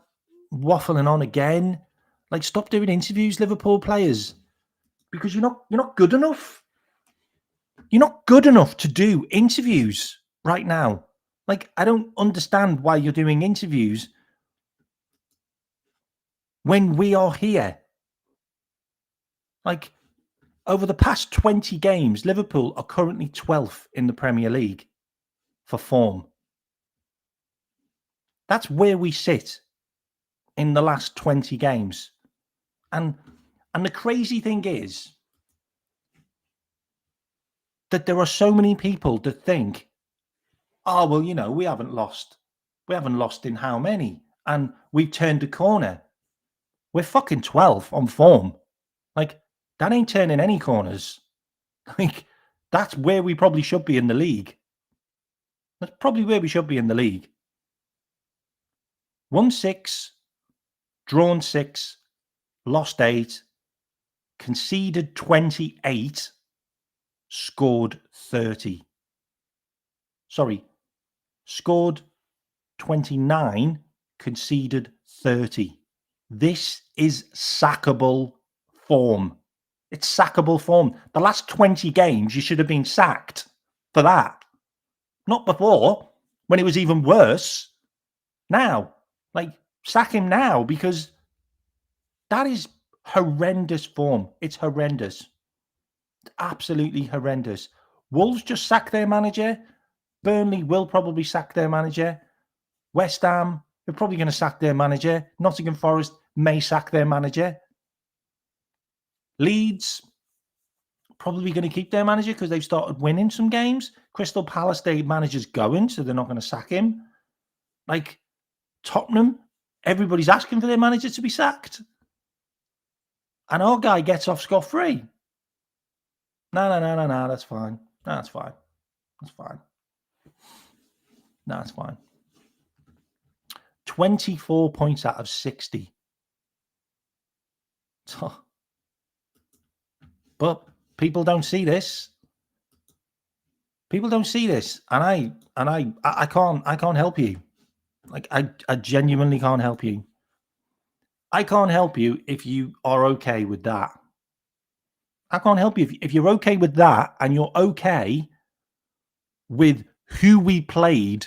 waffling on again, like stop doing interviews, Liverpool players, because you're not good enough. You're not good enough to do interviews right now. Like I don't understand why you're doing interviews when we are here. Like over the past 20 games, Liverpool are currently 12th in the Premier League for form. That's where we sit in the last 20 games. And the crazy thing is that there are so many people that think, oh, well, we haven't lost. We haven't lost in how many? And we've turned a corner. We're fucking 12 on form. Like, that ain't turning any corners. Like, that's where we probably should be in the league. That's probably where we should be in the league. Won 6, drawn 6, lost 8, conceded 28, scored 30. Sorry, scored 29, conceded 30. This is sackable form. It's sackable form. The last 20 games, you should have been sacked for that. Not before, when it was even worse. Now, like, sack him now because that is horrendous form. It's horrendous. Absolutely horrendous. Wolves just sacked their manager. Burnley will probably sack their manager. West Ham, they're probably going to sack their manager. Nottingham Forest may sack their manager. Leeds, probably going to keep their manager because they've started winning some games. Crystal Palace, their manager's going, so they're not going to sack him. Like Tottenham, everybody's asking for their manager to be sacked. And our guy gets off scot-free. No, that's fine. No, that's fine. That's fine. No, that's fine. 24 points out of 60. But people don't see this. People don't see this, and I can't help you. Like I genuinely can't help you. I can't help you if you are okay with that. I can't help you if you're okay with that, and you're okay with who we played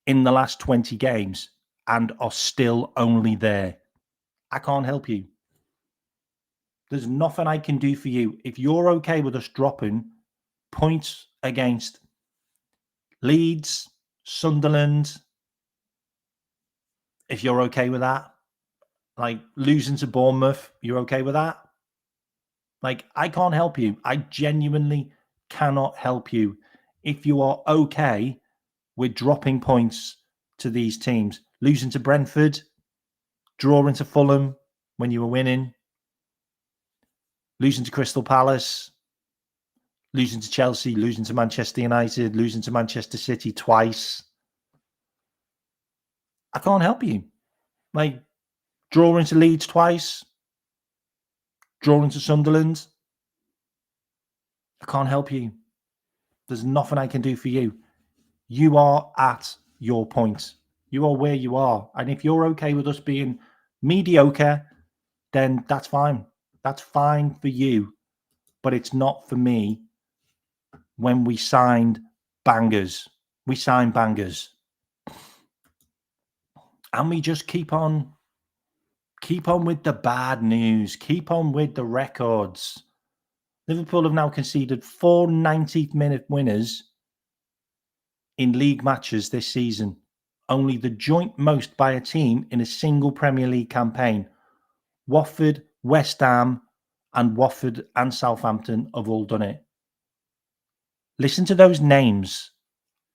in the last 20 games and are still only there. I can't help you. There's nothing I can do for you. If you're okay with us dropping points against Leeds, Sunderland, if you're okay with that, like losing to Bournemouth, you're okay with that? Like, I can't help you. I genuinely cannot help you if you are okay with dropping points to these teams. Losing to Brentford, drawing to Fulham when you were winning, losing to Crystal Palace, losing to Chelsea, losing to Manchester United, losing to Manchester City twice. I can't help you. Like, drawing to Leeds twice, drawing to Sunderland. I can't help you. There's nothing I can do for you. You are at your point. You are where you are. And if you're okay with us being mediocre, then that's fine. That's fine for you. But it's not for me when we signed bangers. We signed bangers. And we just keep on with the bad news. Keep on with the records. Liverpool have now conceded 4 90th minute winners in league matches this season. Only the joint most by a team in a single Premier League campaign. Watford, West Ham, and Watford and Southampton have all done it. Listen to those names.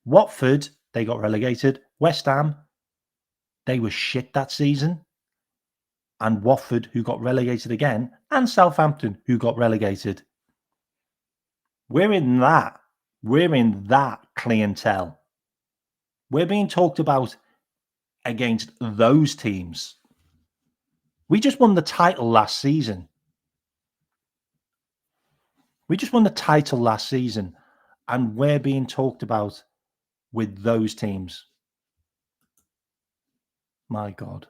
Watford, they got relegated. West Ham, they were shit that season. And Watford, who got relegated again, and Southampton, who got relegated. We're in that clientele. We're being talked about against those teams. We just won the title last season. And we're being talked about with those teams. My God.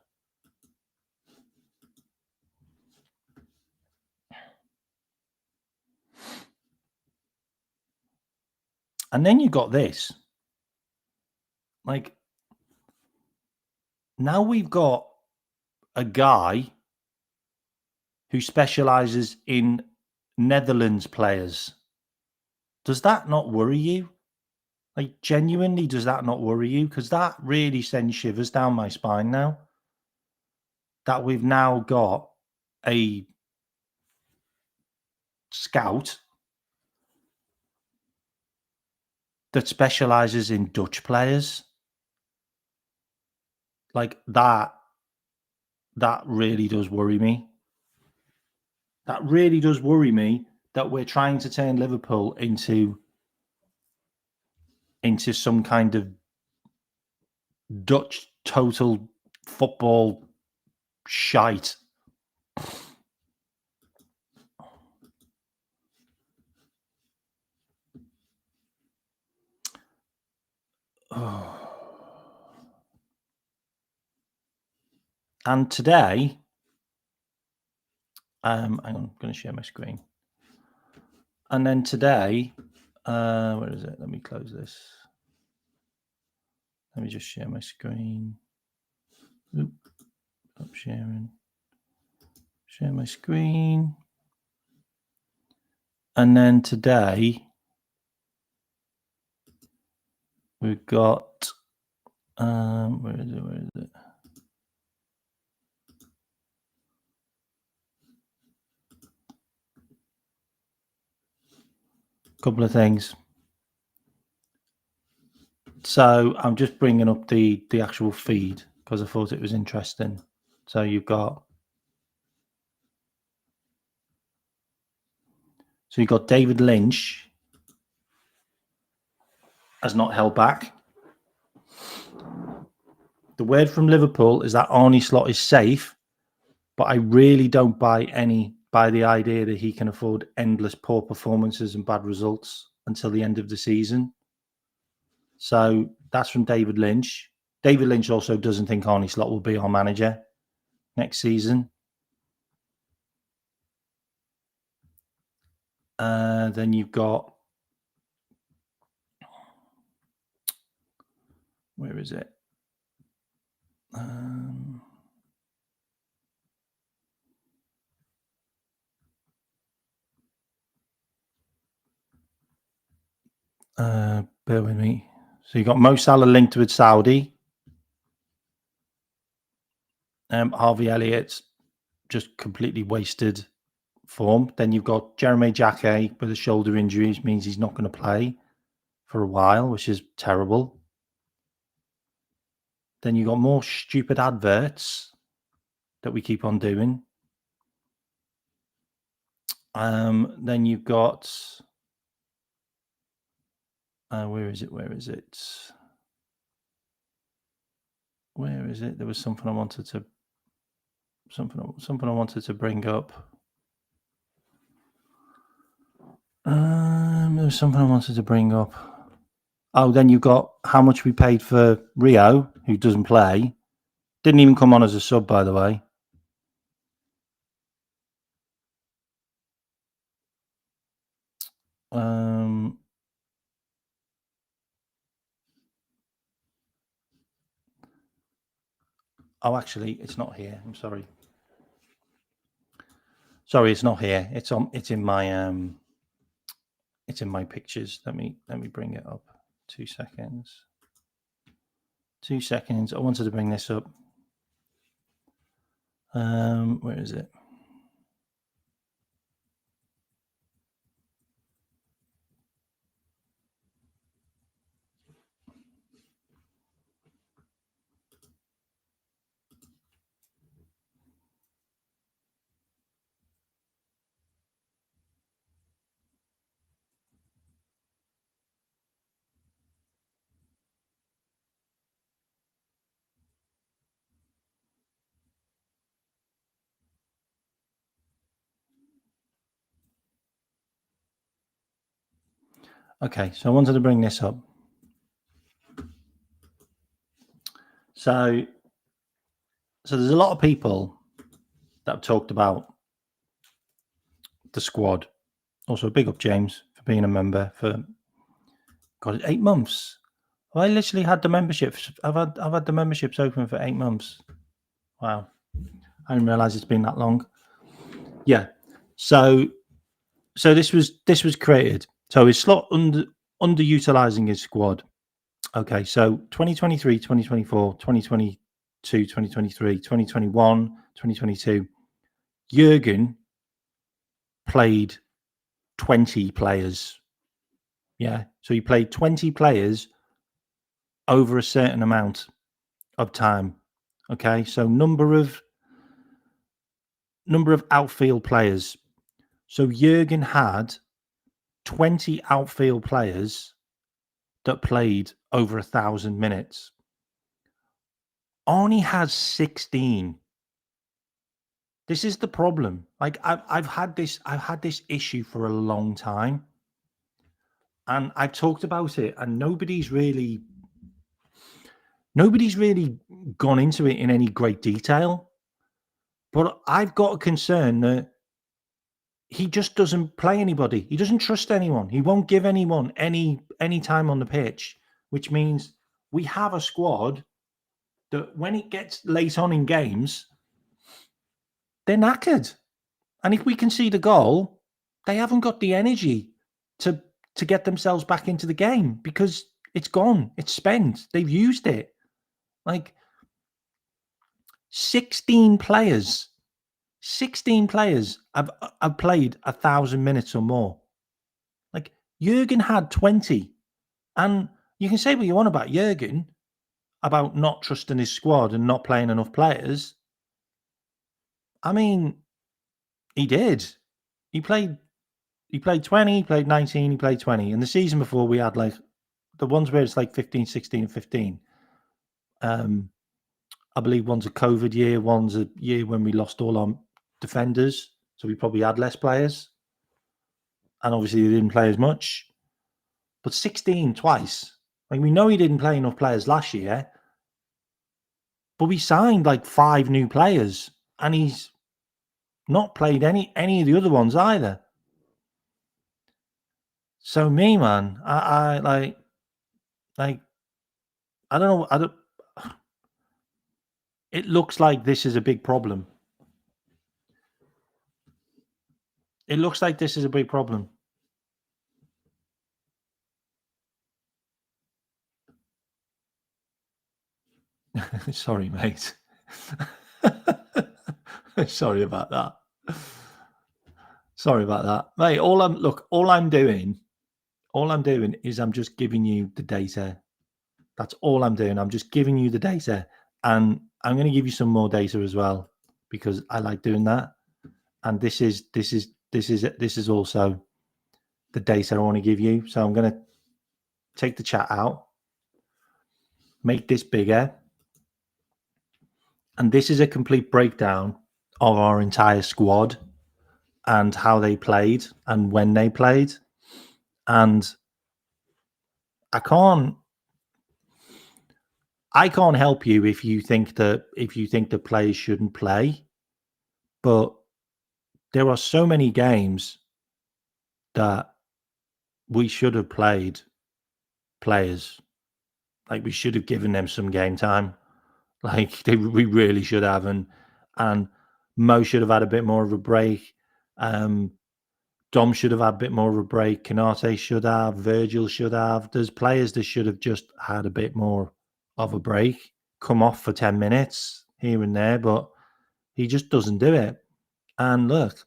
And then you got this. Like, now we've got a guy who specializes in Netherlands players. Does that not worry you? Like, genuinely, does that not worry you? Because that really sends shivers down my spine now. That we've now got a scout that specializes in Dutch players. Like, that really does worry me. That really does worry me that we're trying to turn Liverpool into some kind of Dutch total football shite. And today, hang on, I'm going to share my screen. And then today, where is it? Let me close this. Let me just share my screen. Oop, stop sharing. Share my screen. And then today, we've got, where is it? Couple of things. So I'm just bringing up the actual feed because I thought it was interesting. So you've got David Lynch has not held back. The word from Liverpool is that Arnie Slot is safe, but I really don't buy the idea that he can afford endless poor performances and bad results until the end of the season. So that's from David Lynch. David Lynch also doesn't think Arnie Slot will be our manager next season. Then you've got, where is it? Bear with me. So you got Mo Salah linked with Saudi. Harvey Elliott's just completely wasted form. Then you've got Jeremy Jacquet with a shoulder injury, which means he's not going to play for a while, which is terrible. Then you've got more stupid adverts that we keep on doing. Then you've got where is it? There was something I wanted to bring up. There was something I wanted to bring up. Oh, then you've got how much we paid for Rio, who doesn't play. Didn't even come on as a sub, by the way. Oh, actually, it's not here. I'm sorry. Sorry, it's not here. It's in my pictures. Let me bring it up. 2 seconds. 2 seconds. I wanted to bring this up. Where is it? Okay, so I wanted to bring this up. So there's a lot of people that have talked about the squad. Also, big up James for being a member for 8 months. I literally had the memberships. I've had the memberships open for 8 months. Wow, I didn't realize it's been that long. Yeah, so this was created. So his slot underutilizing his squad. Okay, so 2023, 2024, 2022, 2023, 2021, 2022. Jurgen played 20 players. Yeah, so he played 20 players over a certain amount of time. Okay, so number of outfield players. So Jurgen had 20 outfield players that played over 1,000 minutes. Arnie has 16. This is the problem. Like I've had this issue for a long time, and I've talked about it, and nobody's really gone into it in any great detail. But I've got a concern that he just doesn't play anybody. He doesn't trust anyone. He won't give anyone any time on the pitch, which means we have a squad that when it gets late on in games, they're knackered. And if we concede a goal, they haven't got the energy to get themselves back into the game because it's gone. It's spent. They've used it. Like 16 players have played 1,000 minutes or more. Like Jurgen had 20. And you can say what you want about Jurgen, about not trusting his squad and not playing enough players. I mean, he did. He played 20, he played 19, he played 20. And the season before we had like the ones where it's like 15, 16, and 15. I believe one's a COVID year, one's a year when we lost all our defenders, so we probably had less players, and obviously they didn't play as much. But 16 twice. Like, we know he didn't play enough players last year, but we signed like 5 new players, and he's not played any of the other ones either. So me, man, I like I don't know. I don't. It looks like this is a big problem. It looks like this is a big problem. Sorry, mate. Sorry about that. Sorry about that, mate. All I'm doing is I'm just giving you the data. That's all I'm doing. I'm just giving you the data, and I'm going to give you some more data as well because I like doing that. And this is also the data I want to give you. So I'm going to take the chat out, make this bigger, and this is a complete breakdown of our entire squad and how they played and when they played. And I can't help you if you think the players shouldn't play, but there are so many games that we should have played players. Like, we should have given them some game time. Like, we really should have, and Mo should have had a bit more of a break. Dom should have had a bit more of a break. Canate should have. Virgil should have. There's players that should have just had a bit more of a break, come off for 10 minutes here and there, but he just doesn't do it. And look,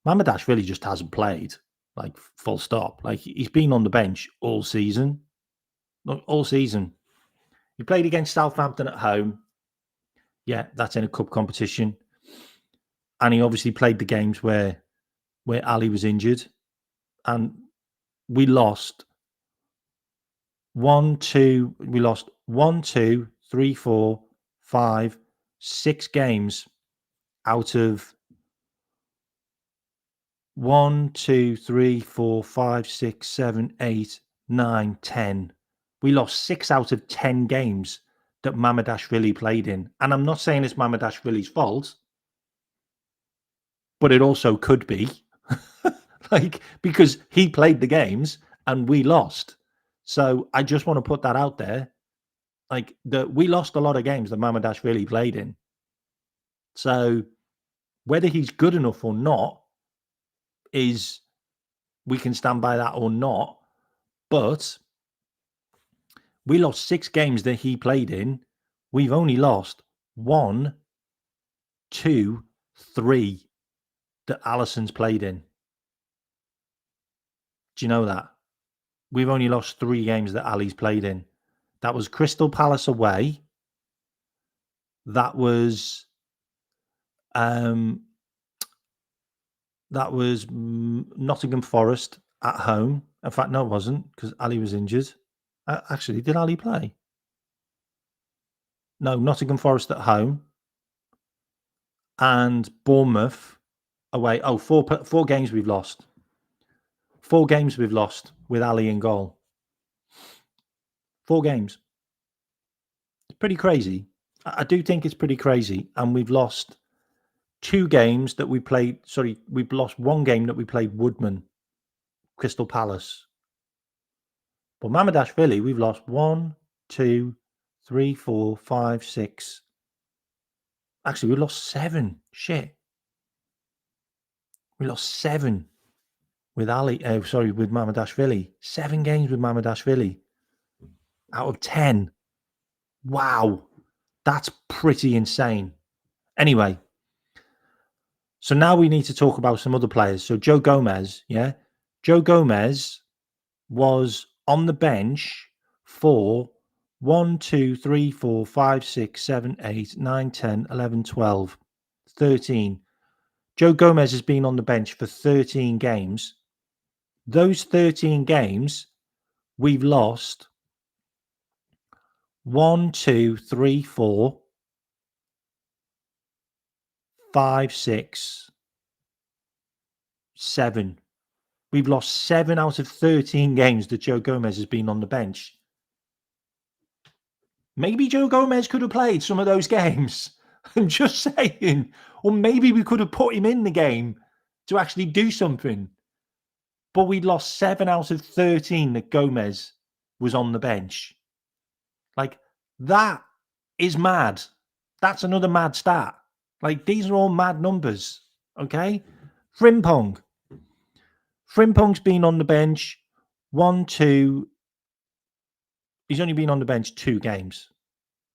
Mamadashvili just hasn't played, like, full stop. Like, he's been on the bench all season. Look, all season. He played against Southampton at home. Yeah, that's in a cup competition. And he obviously played the games where Ali was injured. And we lost one, two, three, four, 5, 6 games out of 1, 2, 3, 4, 5, 6, 7, 8, 9, 10. We lost 6 out of 10 games that Mamadashvili played in. And I'm not saying it's Mamadashvili's fault, but it also could be. Like, because he played the games and we lost. So I just want to put that out there. Like, we lost a lot of games that Mamadashvili played in. So whether he's good enough or not is, we can stand by that or not. But we lost 6 games that he played in. We've only lost 1, 2, 3 that Alisson's played in. Do you know that? We've only lost 3 games that Ali's played in. That was Crystal Palace away. That was Nottingham Forest at home. In fact, no, it wasn't, because Ali was injured. Actually, did Ali play? No, Nottingham Forest at home. And Bournemouth away. Oh, 4 games we've lost. 4 games we've lost with Ali in goal. 4 games. It's pretty crazy. I do think it's pretty crazy. And we've lost 2 games that we played. Sorry, we've lost 1 game that we played Woodman, Crystal Palace. But Mamadashvili, we've lost 1, 2, 3, 4, 5, 6. Actually, we lost 7. Shit. We lost 7 with Ali. With Mamadashvili. 7 games with Mamadashvili out of 10. Wow. That's pretty insane. Anyway, so now we need to talk about some other players. So Joe Gomez, yeah? Joe Gomez was on the bench for 1, 2, 3, 4, 5, 6, 7, 8, 9, 10, 11, 12, 13. Joe Gomez has been on the bench for 13 games. Those 13 games, we've lost 1, 2, 3, 4, 5, 6, 7. We've lost 7 out of 13 games that Joe Gomez has been on the bench. Maybe Joe Gomez could have played some of those games. I'm just saying. Or maybe we could have put him in the game to actually do something. But we lost 7 out of 13 that Gomez was on the bench. Like, that is mad. That's another mad stat. Like, these are all mad numbers. Okay? Frimpong. Frimpong's been on the bench 1, 2. He's only been on the bench 2 games.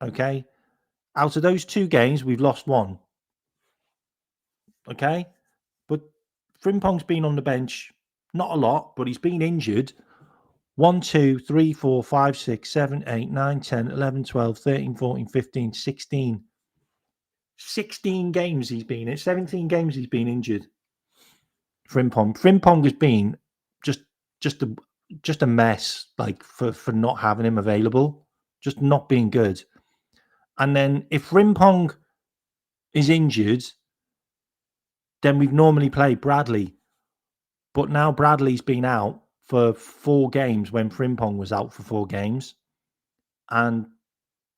Okay? Out of those 2 games, we've lost 1. Okay? But Frimpong's been on the bench, not a lot, but he's been injured. 1, 2, 3, 4, 5, 6, 7, 8, 9, 10, 11, 12, 13, 14, 15, 16. 16 games he's been in. 17 games he's been injured. Frimpong. Frimpong has been just a mess, like for not having him available, just not being good. And then if Frimpong is injured, then we've normally played Bradley. But now Bradley's been out for 4 games when Frimpong was out for 4 games. And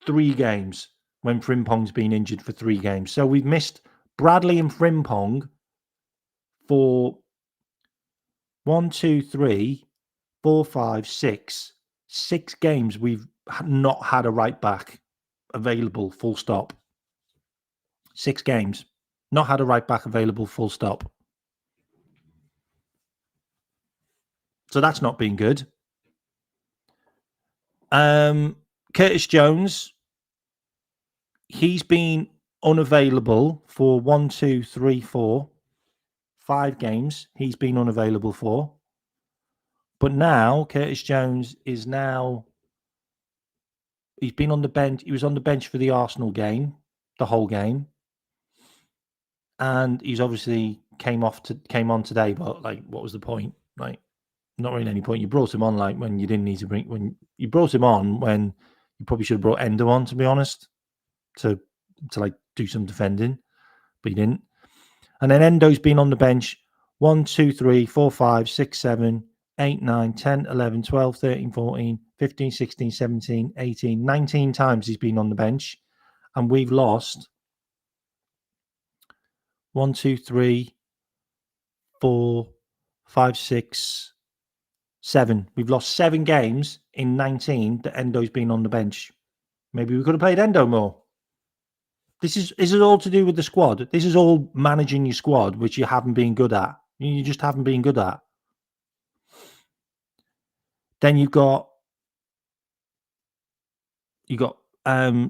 3 games when Frimpong's been injured for 3 games. So we've missed Bradley and Frimpong for 1, 2, 3, 4, 5, 6. 6 games we've not had a right back available, full stop. 6 games. Not had a right back available, full stop. So that's not been good. Curtis Jones, he's been unavailable for 1, 2, 3, 4, 5 games. He's been unavailable for. But now Curtis Jones is now. He's been on the bench. He was on the bench for the Arsenal game, the whole game, and he's obviously came on today. But like, what was the point? Like, not really any point. You brought him on like when you didn't need to bring. When you brought him on when you probably should have brought Endo on, to be honest, to like do some defending, but you didn't. And then Endo's been on the bench 1, 2, 3, 4, 5, 6, 7, 8, 9, 10, 11, 12, 13, 14, 15, 16, 17, 18, 19 times he's been on the bench. And we've lost 1, 2, 3, 4, 5, 6, 7. We've lost 7 games in 19 that Endo's been on the bench. Maybe we could have played Endo more. This is all to do with the squad. This is all managing your squad, which you haven't been good at. You just haven't been good at. Then you've got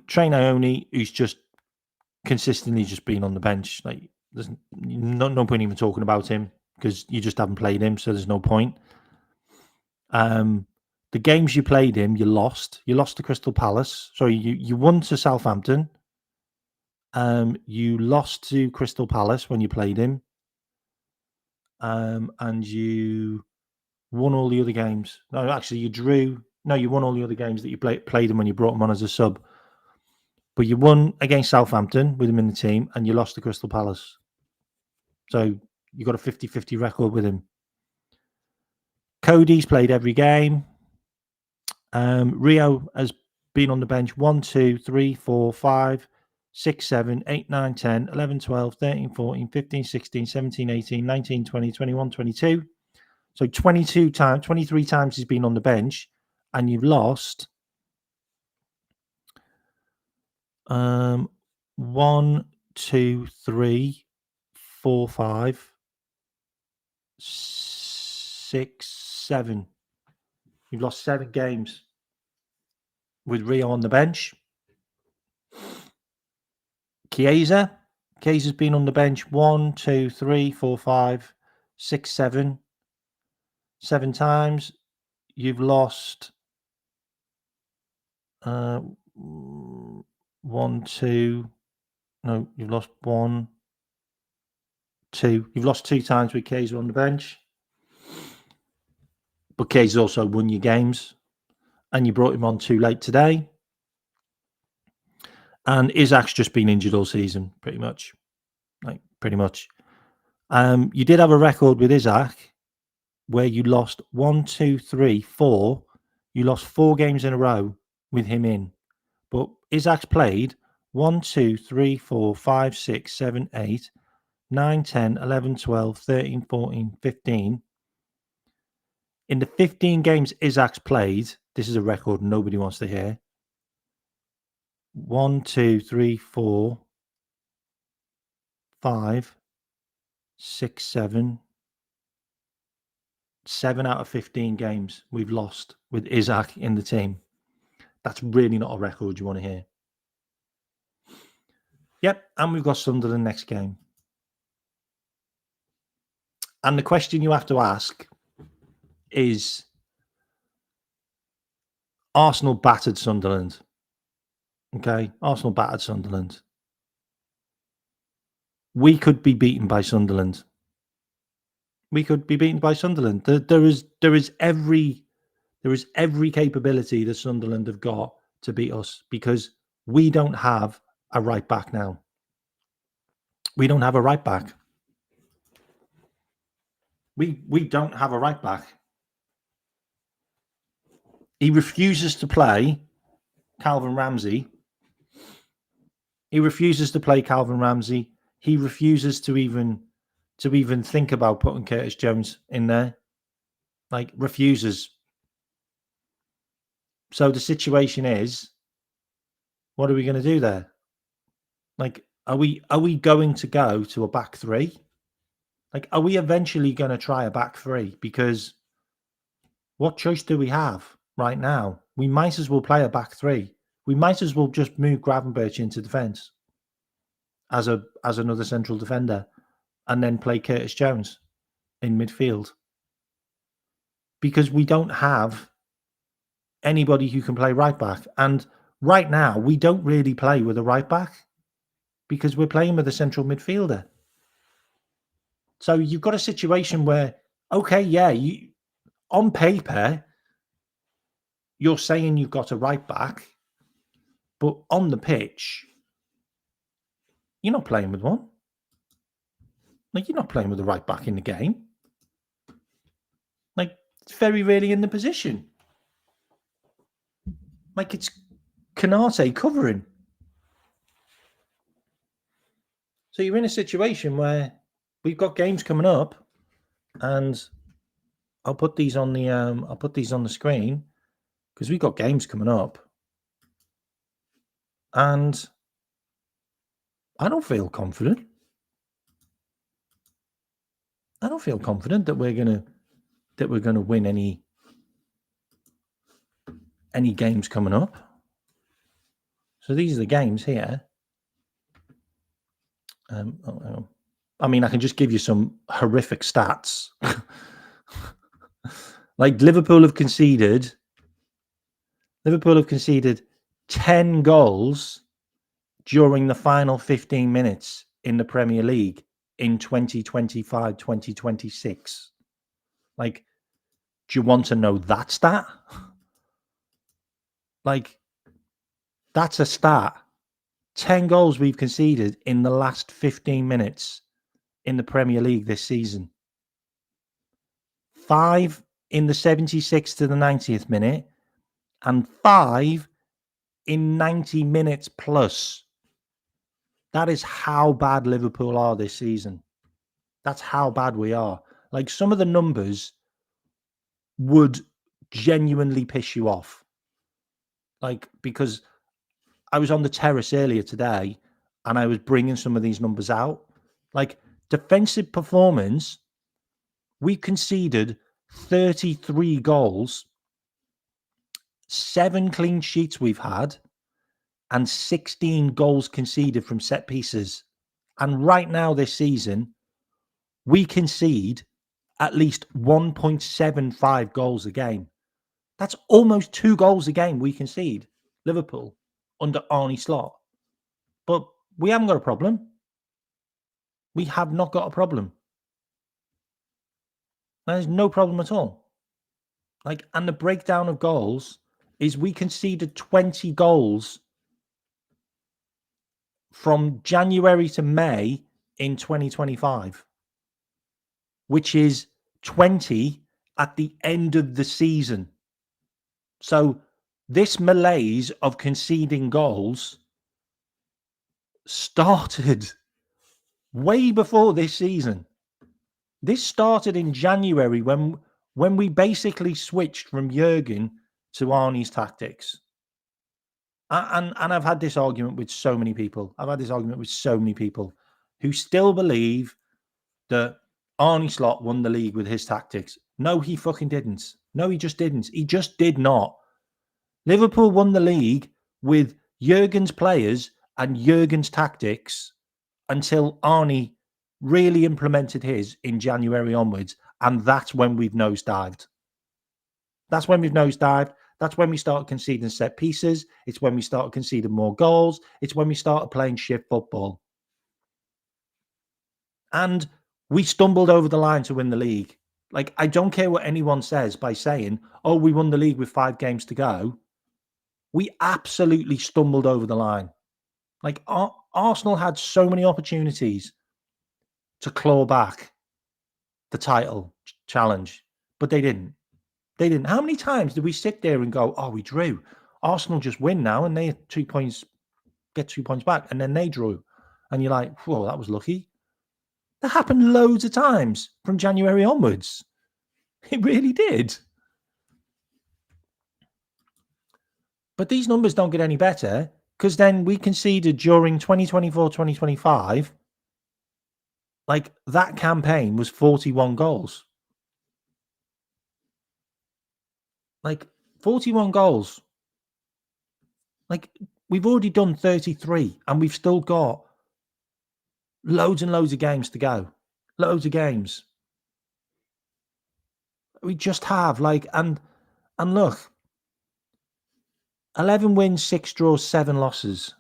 Trey Ione, who's just consistently just been on the bench. Like, there's no point even talking about him because you just haven't played him, so there's no point. The games you played him, you lost. You lost to Crystal Palace. Sorry, you won to Southampton. You lost to Crystal Palace when you played him. And you won all the other games. No, actually, you drew. No, you won all the other games that you played him when you brought him on as a sub. But you won against Southampton with him in the team, and you lost to Crystal Palace. So you got a 50-50 record with him. Cody's played every game. Rio has been on the bench 1, 2, 3, 4, 5, 6, 7, 8, 9, 10, 11, 12, 13, 14, 15, 16, 17, 18, 19, 20, 21, 22. So 22 times, 23 times he's been on the bench, and you've lost 1, 2, 3, 4, 5, 6, 7. You've lost 7 games with Rio on the bench. Kiesa's been on the bench 1, 2, 3, 4, 5, 6, 7. 7 times. You've lost 1, 2. No, you've lost 1, 2. You've lost 2 times with Kiesa on the bench. But Kiesa's also won your games. And you brought him on too late today. And Isaac's just been injured all season, pretty much. like pretty much. You did have a record with Isaac where you lost 1, 2, 3, 4. You lost 4 games in a row with him in. But Isaac's played 1, 2, 3, 4, 5, 6, 7, 8, 9, 10, 11, 12, 13, 14, 15. In the 15 games Isaac's played, this is a record nobody wants to hear. 1, 2, 3, 4, 5, 6, 7. 7 out of 15 games we've lost with Isaac in the team. That's really not a record you want to hear. Yep, and we've got Sunderland next game. And the question you have to ask is, Arsenal battered Sunderland. Okay, Arsenal battered Sunderland. We could be beaten by Sunderland. We could be beaten by Sunderland. There is every capability that Sunderland have got to beat us because we don't have a right back now. We don't have a right back. We don't have a right back. He refuses to play Calvin Ramsey. He refuses to play Calvin Ramsey. He refuses to even think about putting Curtis Jones in there. Like, refuses. So the situation is, what are we going to do there? Like, are we going to go to a back three? Like, are we eventually going to try a back three? Because what choice do we have right now? We might as well play a back three. We might as well just move Gravenberch into defence as another central defender and then play Curtis Jones in midfield. Because we don't have anybody who can play right back. And right now, we don't really play with a right back because we're playing with a central midfielder. So you've got a situation where, okay, yeah, on paper, you're saying you've got a right back, but on the pitch, you're not playing with one. Like, you're not playing with a right back in the game. Like, it's very rarely in the position. Like, it's Canate covering. So you're in a situation where we've got games coming up, and I'll put these on the screen because we've got games coming up, and I don't feel confident. I don't feel confident that we're gonna win any games coming up. So these are the games here. I mean, I can just give you some horrific stats. Like, Liverpool have conceded 10 goals during the final 15 minutes in the Premier League in 2025-2026. Like, do you want to know that stat? Like, that's a stat. 10 goals we've conceded in the last 15 minutes in the Premier League this season. 5 in the 76th to the 90th minute, and 5 in 90 minutes plus. That is how bad Liverpool are this season. That's how bad we are. Like, some of the numbers would genuinely piss you off. Like, because I was on the terrace earlier today and I was bringing some of these numbers out. Like, defensive performance, we conceded 33 goals, 7 clean sheets we've had, and 16 goals conceded from set pieces. And right now this season, we concede at least 1.75 goals a game. That's almost 2 goals a game we concede, Liverpool, under Arne Slot. But we haven't got a problem. We have not got a problem. There's no problem at all. Like, and the breakdown of goals is we conceded 20 goals from January to May in 2025, which is 20 at the end of the season. So this malaise of conceding goals started way before this season. This started in January when we basically switched from Jurgen to Arnie's tactics. And I've had this argument with so many people. I've had this argument with so many people who still believe that Arnie Slot won the league with his tactics. No, he fucking didn't. No, he just didn't. He just did not. Liverpool won the league with Jurgen's players and Jurgen's tactics until Arnie really implemented his in January onwards. And that's when we've nosedived. That's when we've nosedived. That's when we started conceding set pieces. It's when we started conceding more goals. It's when we started playing shit football. And we stumbled over the line to win the league. Like, I don't care what anyone says by saying, oh, we won the league with 5 games to go. We absolutely stumbled over the line. Like, Arsenal had so many opportunities to claw back the title challenge, but they didn't. They didn't. How many times did we sit there and go, oh, we drew? Arsenal just win now and they get 2 points back, and then they drew. And you're like, whoa, that was lucky. That happened loads of times from January onwards. It really did. But these numbers don't get any better because then we conceded during 2024, 2025. Like, that campaign was 41 goals. Like, 41 goals. Like, we've already done 33 and we've still got loads and loads of games to go. Loads of games. We just have, like, and look, 11 wins, 6 draws, 7 losses.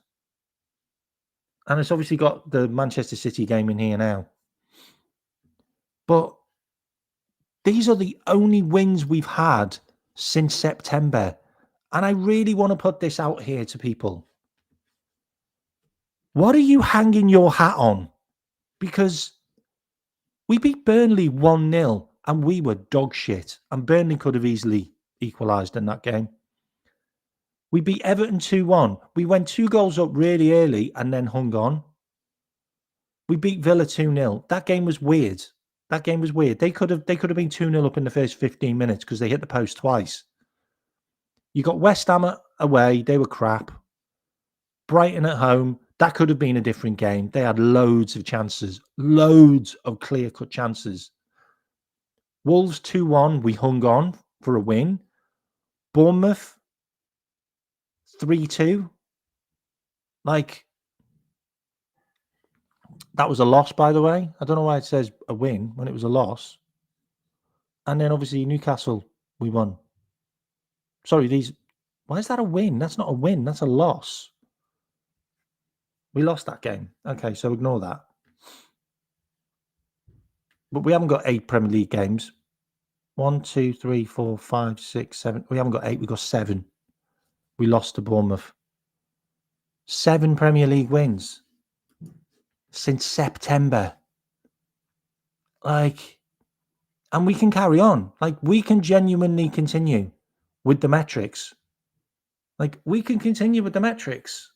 And it's obviously got the Manchester City game in here now. But these are the only wins we've had since September. And I really want to put this out here to people. What are you hanging your hat on? Because we beat Burnley 1-0 and we were dog shit. And Burnley could have easily equalised in that game. We beat Everton 2-1. We went 2 goals up really early and then hung on. We beat Villa 2-0. That game was weird. That game was weird. They could have been 2-0 up in the first 15 minutes because they hit the post twice. You got West Ham away. They were crap. Brighton at home. That could have been a different game. They had loads of chances. Loads of clear-cut chances. Wolves 2-1. We hung on for a win. Bournemouth 3-2. Like, that was a loss, by the way. I don't know why it says a win when it was a loss. And then obviously Newcastle, we won. Sorry, why is that a win? That's not a win. That's a loss. We lost that game. Okay, so ignore that. But we haven't got 8 Premier League games. 1, 2, 3, 4, 5, 6, 7. We haven't got 8. We've got 7. We lost to Bournemouth. 7 Premier League wins since September. Like, and we can carry on. Like, we can genuinely continue with the metrics. Like, we can continue with the metrics.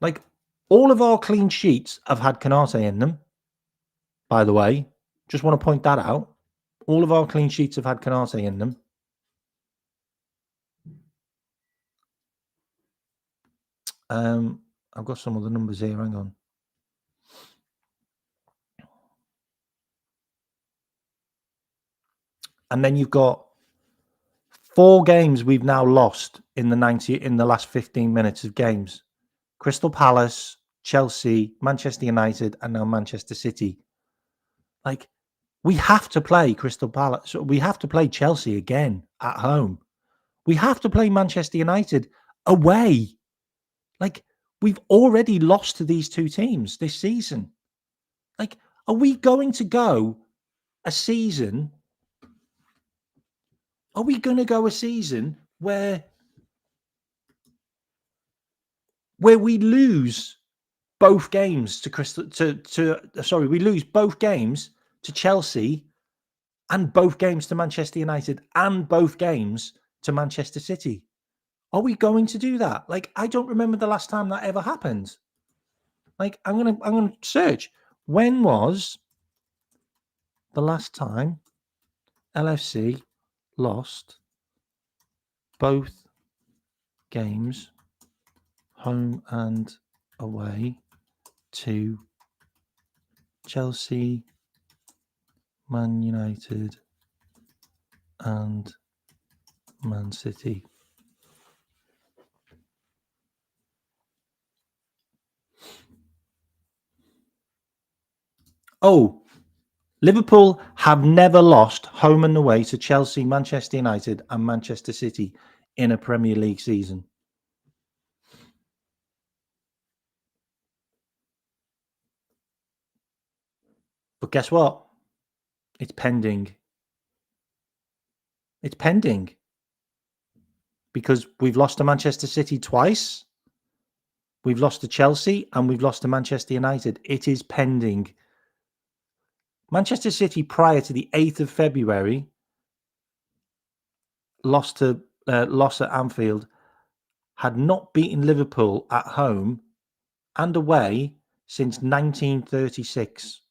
Like, all of our clean sheets have had Canate in them, by the way. Just want to point that out. All of our clean sheets have had Canate in them. I've got some of the numbers here. Hang on. And then you've got 4 games we've now lost in the last 15 minutes of games. Crystal Palace, Chelsea, Manchester United, and now Manchester City. Like, we have to play Crystal Palace. We have to play Chelsea again at home. We have to play Manchester United away. Like, we've already lost to these 2 teams this season. Like, are we going to go a season? Are we going to go a season where we lose both games we lose both games to Chelsea and both games to Manchester United and both games to Manchester City. Are we going to do that? Like, I don't remember the last time that ever happened. Like, I'm gonna search. When was the last time LFC lost both games, home and away, to Chelsea, Man United, and Man City? Oh, Liverpool have never lost home and away to Chelsea, Manchester United, and Manchester City in a Premier League season. But guess what? It's pending. It's pending. Because we've lost to Manchester City twice. We've lost to Chelsea and we've lost to Manchester United. It is pending. Manchester City, prior to the 8th of February, loss at Anfield, had not beaten Liverpool at home and away since 1936.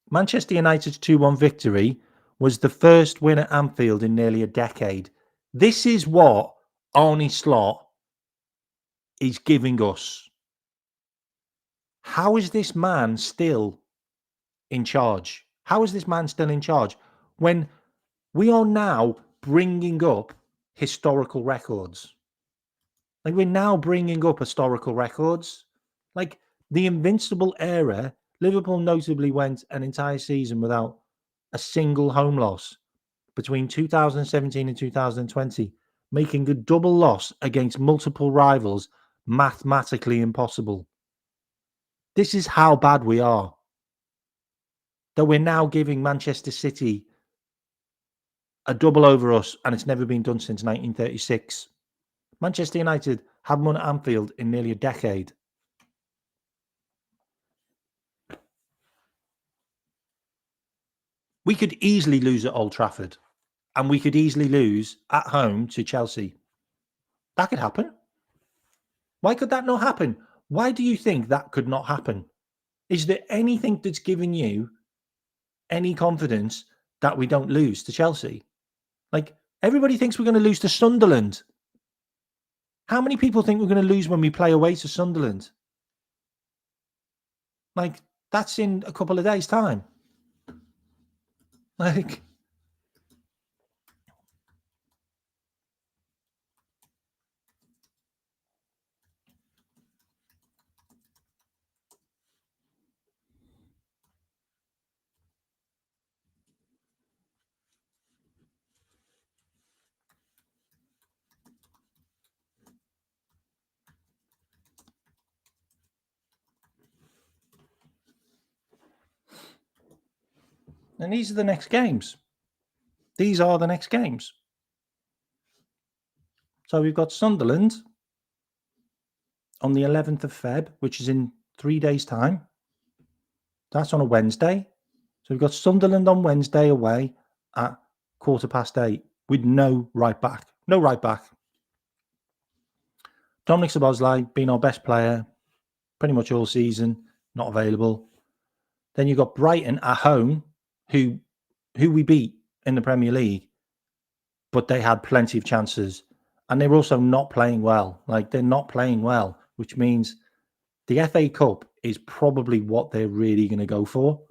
Manchester United's 2-1 victory was the first win at Anfield in nearly a decade. This is what Arne Slot is giving us. How is this man still in charge? How is this man still in charge when we are now bringing up historical records? Like, we're now bringing up historical records. Like, the Invincible era, Liverpool notably went an entire season without a single home loss between 2017 and 2020, making a double loss against multiple rivals mathematically impossible. This is how bad we are. That we're now giving Manchester City a double over us, and it's never been done since 1936. Manchester United haven't won at Anfield in nearly a decade. We could easily lose at Old Trafford, and we could easily lose at home to Chelsea. That could happen. Why could that not happen? Why do you think that could not happen? Is there anything that's given you any confidence that we don't lose to Chelsea? Like, everybody thinks we're going to lose to Sunderland. How many people think we're going to lose when we play away to Sunderland? Like, that's in a couple of days' time. Like, and these are the next games. These are the next games. So we've got Sunderland on the 11th of Feb, which is in 3 days' time. That's on a Wednesday. So we've got Sunderland on Wednesday away at 8:15 with no right back. No right back. Dominic Szoboszlai, being our best player pretty much all season, not available. Then you've got Brighton at home, who we beat in the Premier League, but they had plenty of chances. And they're also not playing well. Like, they're not playing well, which means the FA Cup is probably what they're really going to go for.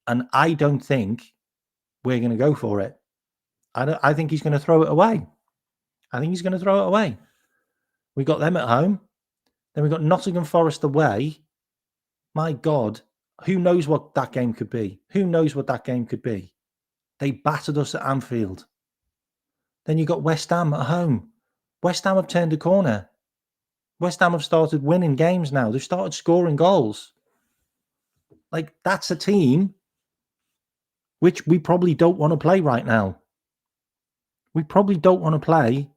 And I don't think we're going to go for it. I think he's going to throw it away. I think he's going to throw it away. We got them at home. Then we got Nottingham Forest away. My God, who knows what that game could be? Who knows what that game could be? They battered us at Anfield. Then you got West Ham at home. West Ham have turned a corner. West Ham have started winning games now. They've started scoring goals. Like, that's a team which we probably don't want to play right now. We probably don't want to play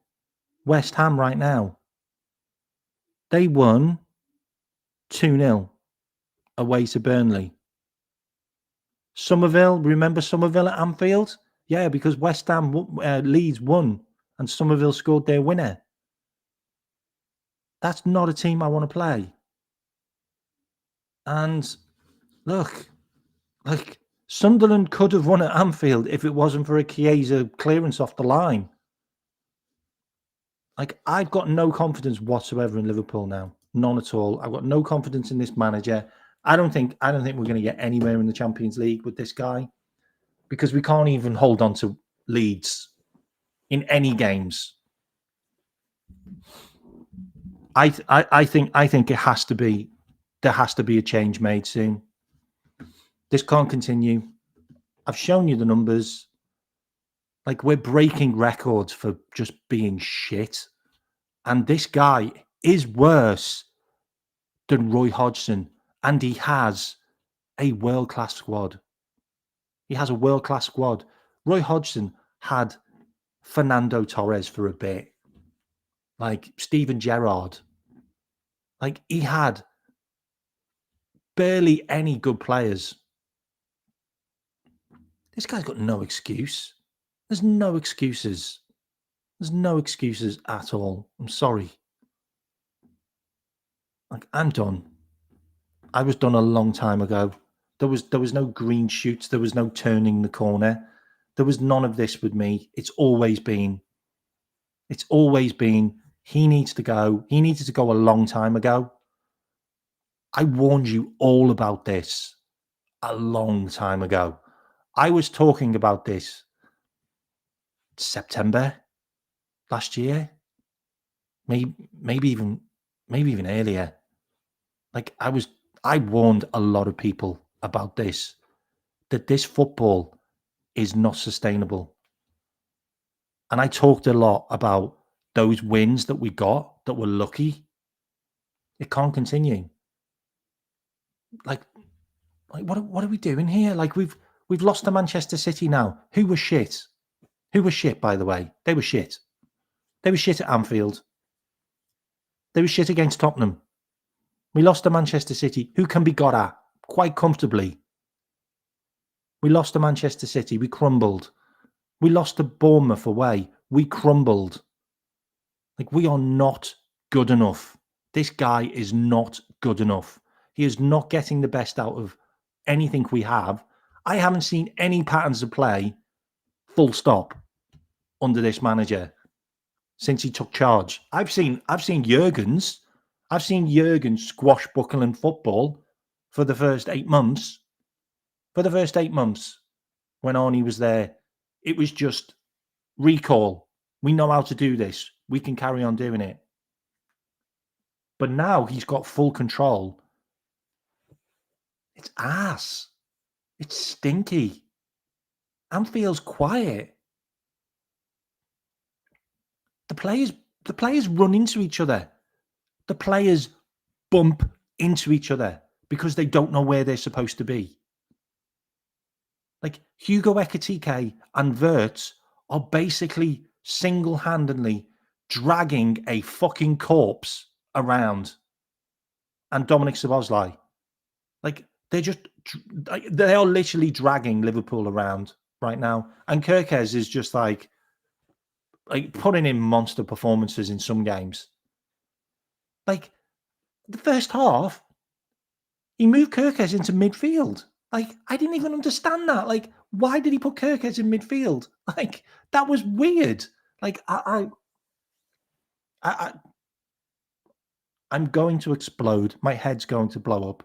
West Ham right now. They won 2-0 away to Burnley. Somerville, remember Somerville at Anfield? Yeah, because West Ham, Leeds won and Somerville scored their winner. That's not a team I want to play. And look, like Sunderland could have won at Anfield if it wasn't for a Chiesa clearance off the line. Like, I've got no confidence whatsoever in Liverpool now. None at all. I've got no confidence in this manager. I don't think we're going to get anywhere in the Champions League with this guy because we can't even hold on to leads in any games. I think it has to be there has to be a change made soon. This can't continue. I've shown you the numbers. Like, we're breaking records for just being shit. And this guy is worse than Roy Hodgson, and he has a world-class squad. He has a world-class squad. Roy Hodgson had Fernando Torres for a bit, like Steven Gerrard. Like, he had barely any good players. This guy's got no excuse. There's no excuses. There's no excuses at all. I'm sorry. Like, I'm done. I was done a long time ago. There was no green shoots. There was no turning the corner. There was none of this with me. It's always been he needs to go. He needed to go a long time ago. I warned you all about this a long time ago. I was talking about this September last year. Maybe even earlier. Like, I warned a lot of people about this, that this football is not sustainable. And I talked a lot about those wins that we got that were lucky. It can't continue. Like what are we doing here? Like, we've lost to Manchester City now. Who was shit? Who was shit, by the way? They were shit. They were shit at Anfield. They were shit against Tottenham. We lost to Manchester City, who can be got at quite comfortably. We lost to Manchester City. We crumbled. We lost to Bournemouth away. We crumbled. Like, we are not good enough. This guy is not good enough. He is not getting the best out of anything we have. I haven't seen any patterns of play, full stop, under this manager since he took charge. I've seen Jurgen's squashbuckling football for the first 8 months. For the first 8 months when Arnie was there, it was just recall. We know how to do this. We can carry on doing it. But now he's got full control. It's ass. It's stinky. Anfield's quiet. The players run into each other. The players bump into each other because they don't know where they're supposed to be. Like, Hugo Ekitike and Wirtz are basically single-handedly dragging a fucking corpse around. And Dominic Szoboszlai. Like, they are literally dragging Liverpool around right now. And Kirkez is just like putting in monster performances in some games. Like, the first half, he moved Kirkez into midfield. Like, I didn't even understand that. Like, why did he put Kirkez in midfield? Like, that was weird. Like, I'm going to explode. My head's going to blow up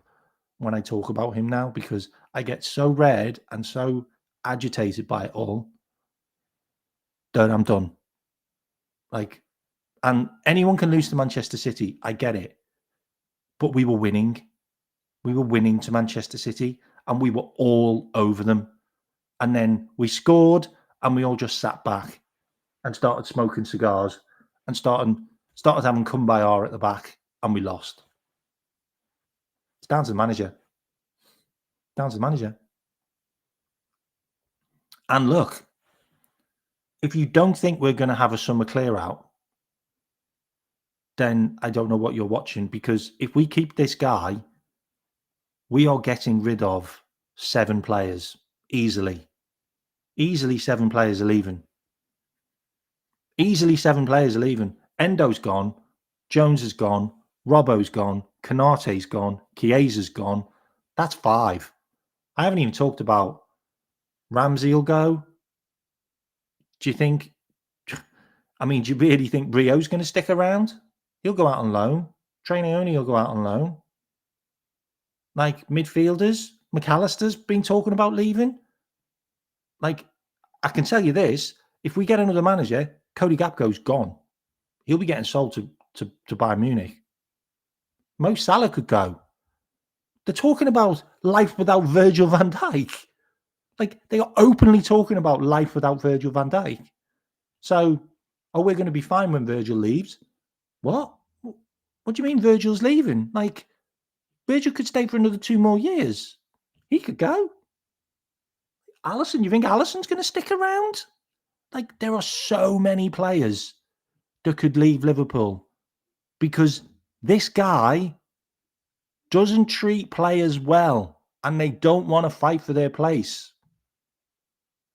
when I talk about him now because I get so red and so agitated by it all that I'm done. Like, and anyone can lose to Manchester City. I get it. But we were winning. We were winning to Manchester City and we were all over them. And then we scored and we all just sat back and started smoking cigars and started having kumbaya at the back, and we lost. It's down to the manager. Down to the manager. And look, if you don't think we're going to have a summer clear out, then I don't know what you're watching, because if we keep this guy, we are getting rid of 7 players easily. Easily 7 players are leaving. Easily 7 players are leaving. Endo's gone. Jones is gone. Robbo's gone. Konate's gone. Chiesa's gone. That's 5. I haven't even talked about Ramsey will go. Do you think... I mean, do you really think Rio's going to stick around? He'll go out on loan. Trainioni will go out on loan. Like, midfielders, McAllister's been talking about leaving. Like, I can tell you this, if we get another manager, Cody Gakpo's gone. He'll be getting sold to Bayern Munich. Mo Salah could go. They're talking about life without Virgil van Dijk. Like, they are openly talking about life without Virgil van Dijk. So, we're going to be fine when Virgil leaves. What? What do you mean Virgil's leaving? Like, Virgil could stay for another 2 more years. He could go. Alisson, you think Alisson's going to stick around? Like, there are so many players that could leave Liverpool because this guy doesn't treat players well, and they don't want to fight for their place.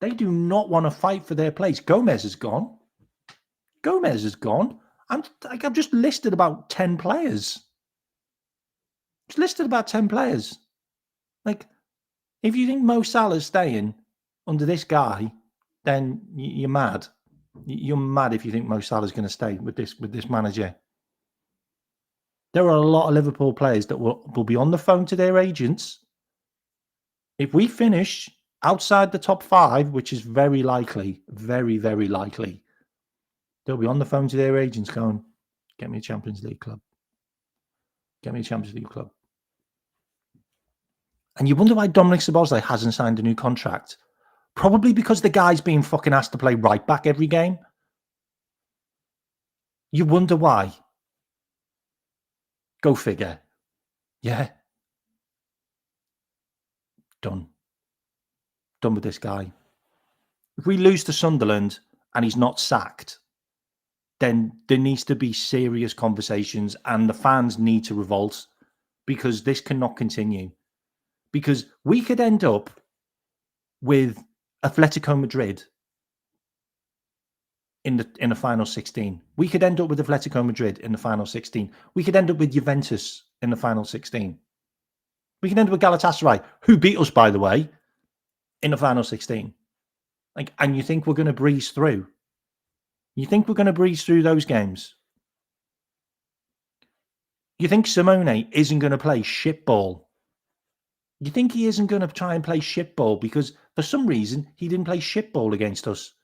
They do not want to fight for their place. Gomez is gone. Gomez is gone. I've just listed about 10 players. Just listed about 10 players. Like, if you think Mo Salah's staying under this guy, then you're mad. You're mad if you think Mo Salah's going to stay with this manager. There are a lot of Liverpool players that will be on the phone to their agents. If we finish outside the top 5, which is very likely, very, very likely, they'll be on the phone to their agents going, get me a Champions League club. Get me a Champions League club. And you wonder why Dominic Szoboszlai hasn't signed a new contract. Probably because the guy's being fucking asked to play right back every game. You wonder why. Go figure. Yeah. Done. Done with this guy. If we lose to Sunderland and he's not sacked, then there needs to be serious conversations and the fans need to revolt, because this cannot continue. Because we could end up with Atletico Madrid in the final 16. We could end up with Atletico Madrid in the final 16. We could end up with Juventus in the final 16. We can end up with Galatasaray, who beat us, by the way, in the final 16. Like, and you think we're going to breeze through? You think we're going to breeze through those games? You think Simone isn't going to play shitball? You think he isn't going to try and play shitball because for some reason he didn't play shitball against us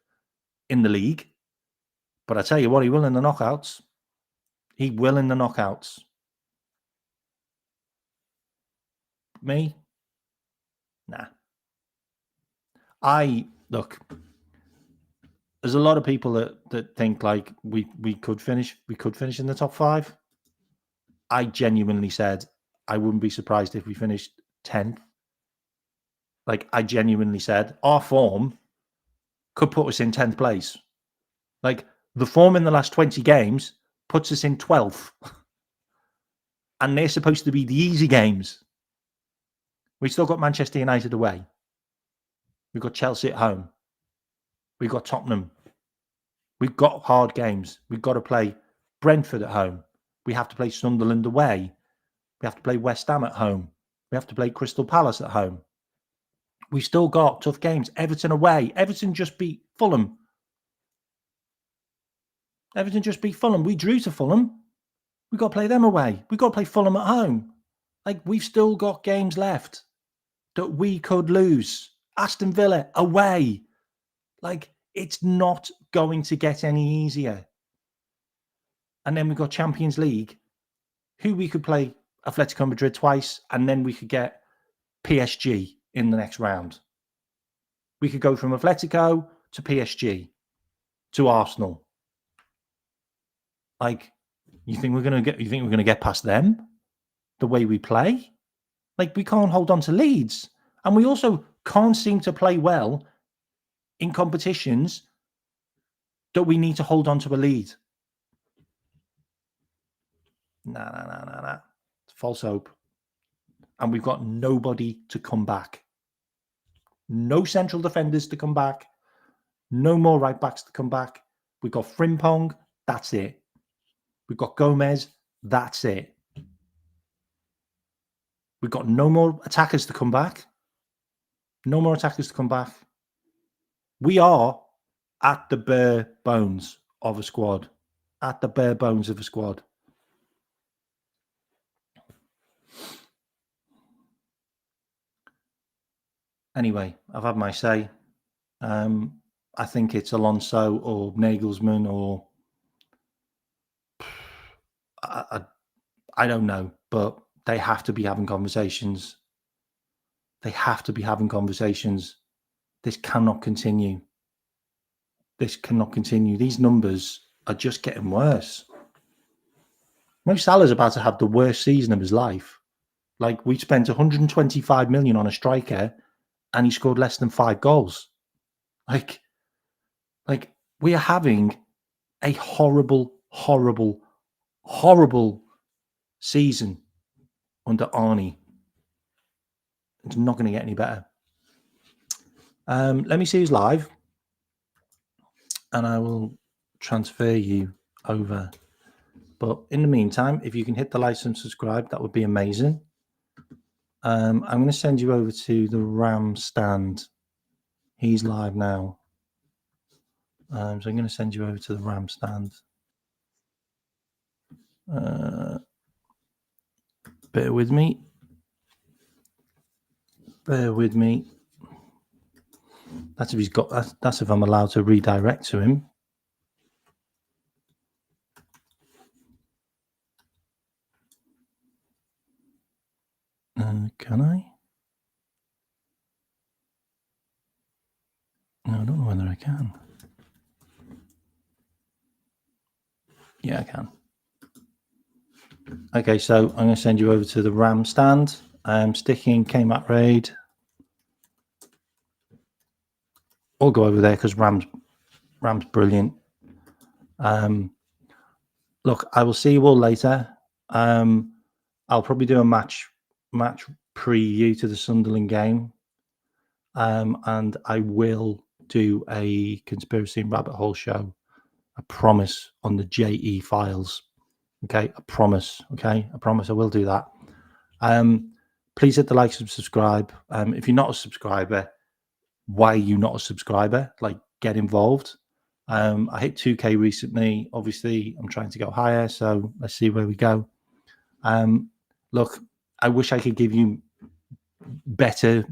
in the league? But I tell you what, he will in the knockouts. He will in the knockouts. Me? Nah. Look, there's a lot of people that think like we could finish in the top 5. I genuinely said I wouldn't be surprised if we finished 10th. Like, I genuinely said our form could put us in 10th place. Like, the form in the last 20 games puts us in 12th. And they're supposed to be the easy games. We've still got Manchester United away. We've got Chelsea at home. We've got Tottenham. We've got hard games. We've got to play Brentford at home. We have to play Sunderland away. We have to play West Ham at home. We have to play Crystal Palace at home. We've still got tough games. Everton away. Everton just beat Fulham. We drew to Fulham. We've got to play them away. We've got to play Fulham at home. Like, we've still got games left that we could lose. Aston Villa away. Like, it's not going to get any easier. And then we've got Champions League, who we could play Atletico Madrid twice, and then we could get PSG in the next round. We could go from Atletico to PSG to Arsenal. Like, you think we're going to get past them the way we play? Like, we can't hold on to leads, and we also can't seem to play well in competitions that we need to hold on to a lead. Nah. It's false hope. And we've got nobody to come back. No central defenders to come back. No more right backs to come back. We've got Frimpong. That's it. We've got Gomez. That's it. We've got no more attackers to come back. No more attackers to come back. We are at the bare bones of a squad. At the bare bones of a squad. Anyway, I've had my say. I think it's Alonso or Nagelsmann or I don't know, but they have to be having conversations. They have to be having conversations. This cannot continue. This cannot continue. These numbers are just getting worse. Mo Salah's about to have the worst season of his life. Like, we spent 125 million on a striker and he scored less than 5 goals. Like we are having a horrible season under Arnie. It's not going to get any better. Let me see who's live, and I will transfer you over. But in the meantime, if you can hit the like and subscribe, that would be amazing. I'm going to send you over to the Ram stand. He's live now. So I'm going to send you over to the Ram stand. Bear with me. That's if he's got. That's if I'm allowed to redirect to him. Can I? No, I don't know whether I can. Yeah, I can. Okay, so I'm going to send you over to the Ram stand. I'm sticking Kmart Raid. I'll go over there because Ram's brilliant. Look, I will see you all later. I'll probably do a match preview to the Sunderland game. And I will do a conspiracy and rabbit hole show. I promise, on the JE files. Okay, I promise. Okay, I promise I will do that. Please hit the like and subscribe. If you're not a subscriber, why are you not a subscriber? Like, get involved. I hit 2K recently. Obviously, I'm trying to go higher, so let's see where we go. Look, I wish I could give you better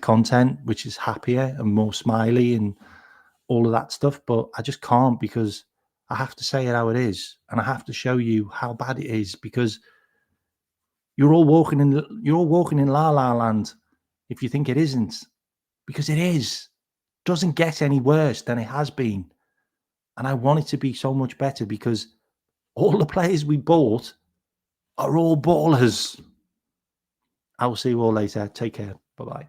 content, which is happier and more smiley and all of that stuff, but I just can't, because I have to say it how it is, and I have to show you how bad it is, because you're all walking in la la land if you think it isn't, because it is. Doesn't get any worse than it has been, and I want it to be so much better, because all the players we bought are all ballers. I will see you all later. Take care. Bye-bye.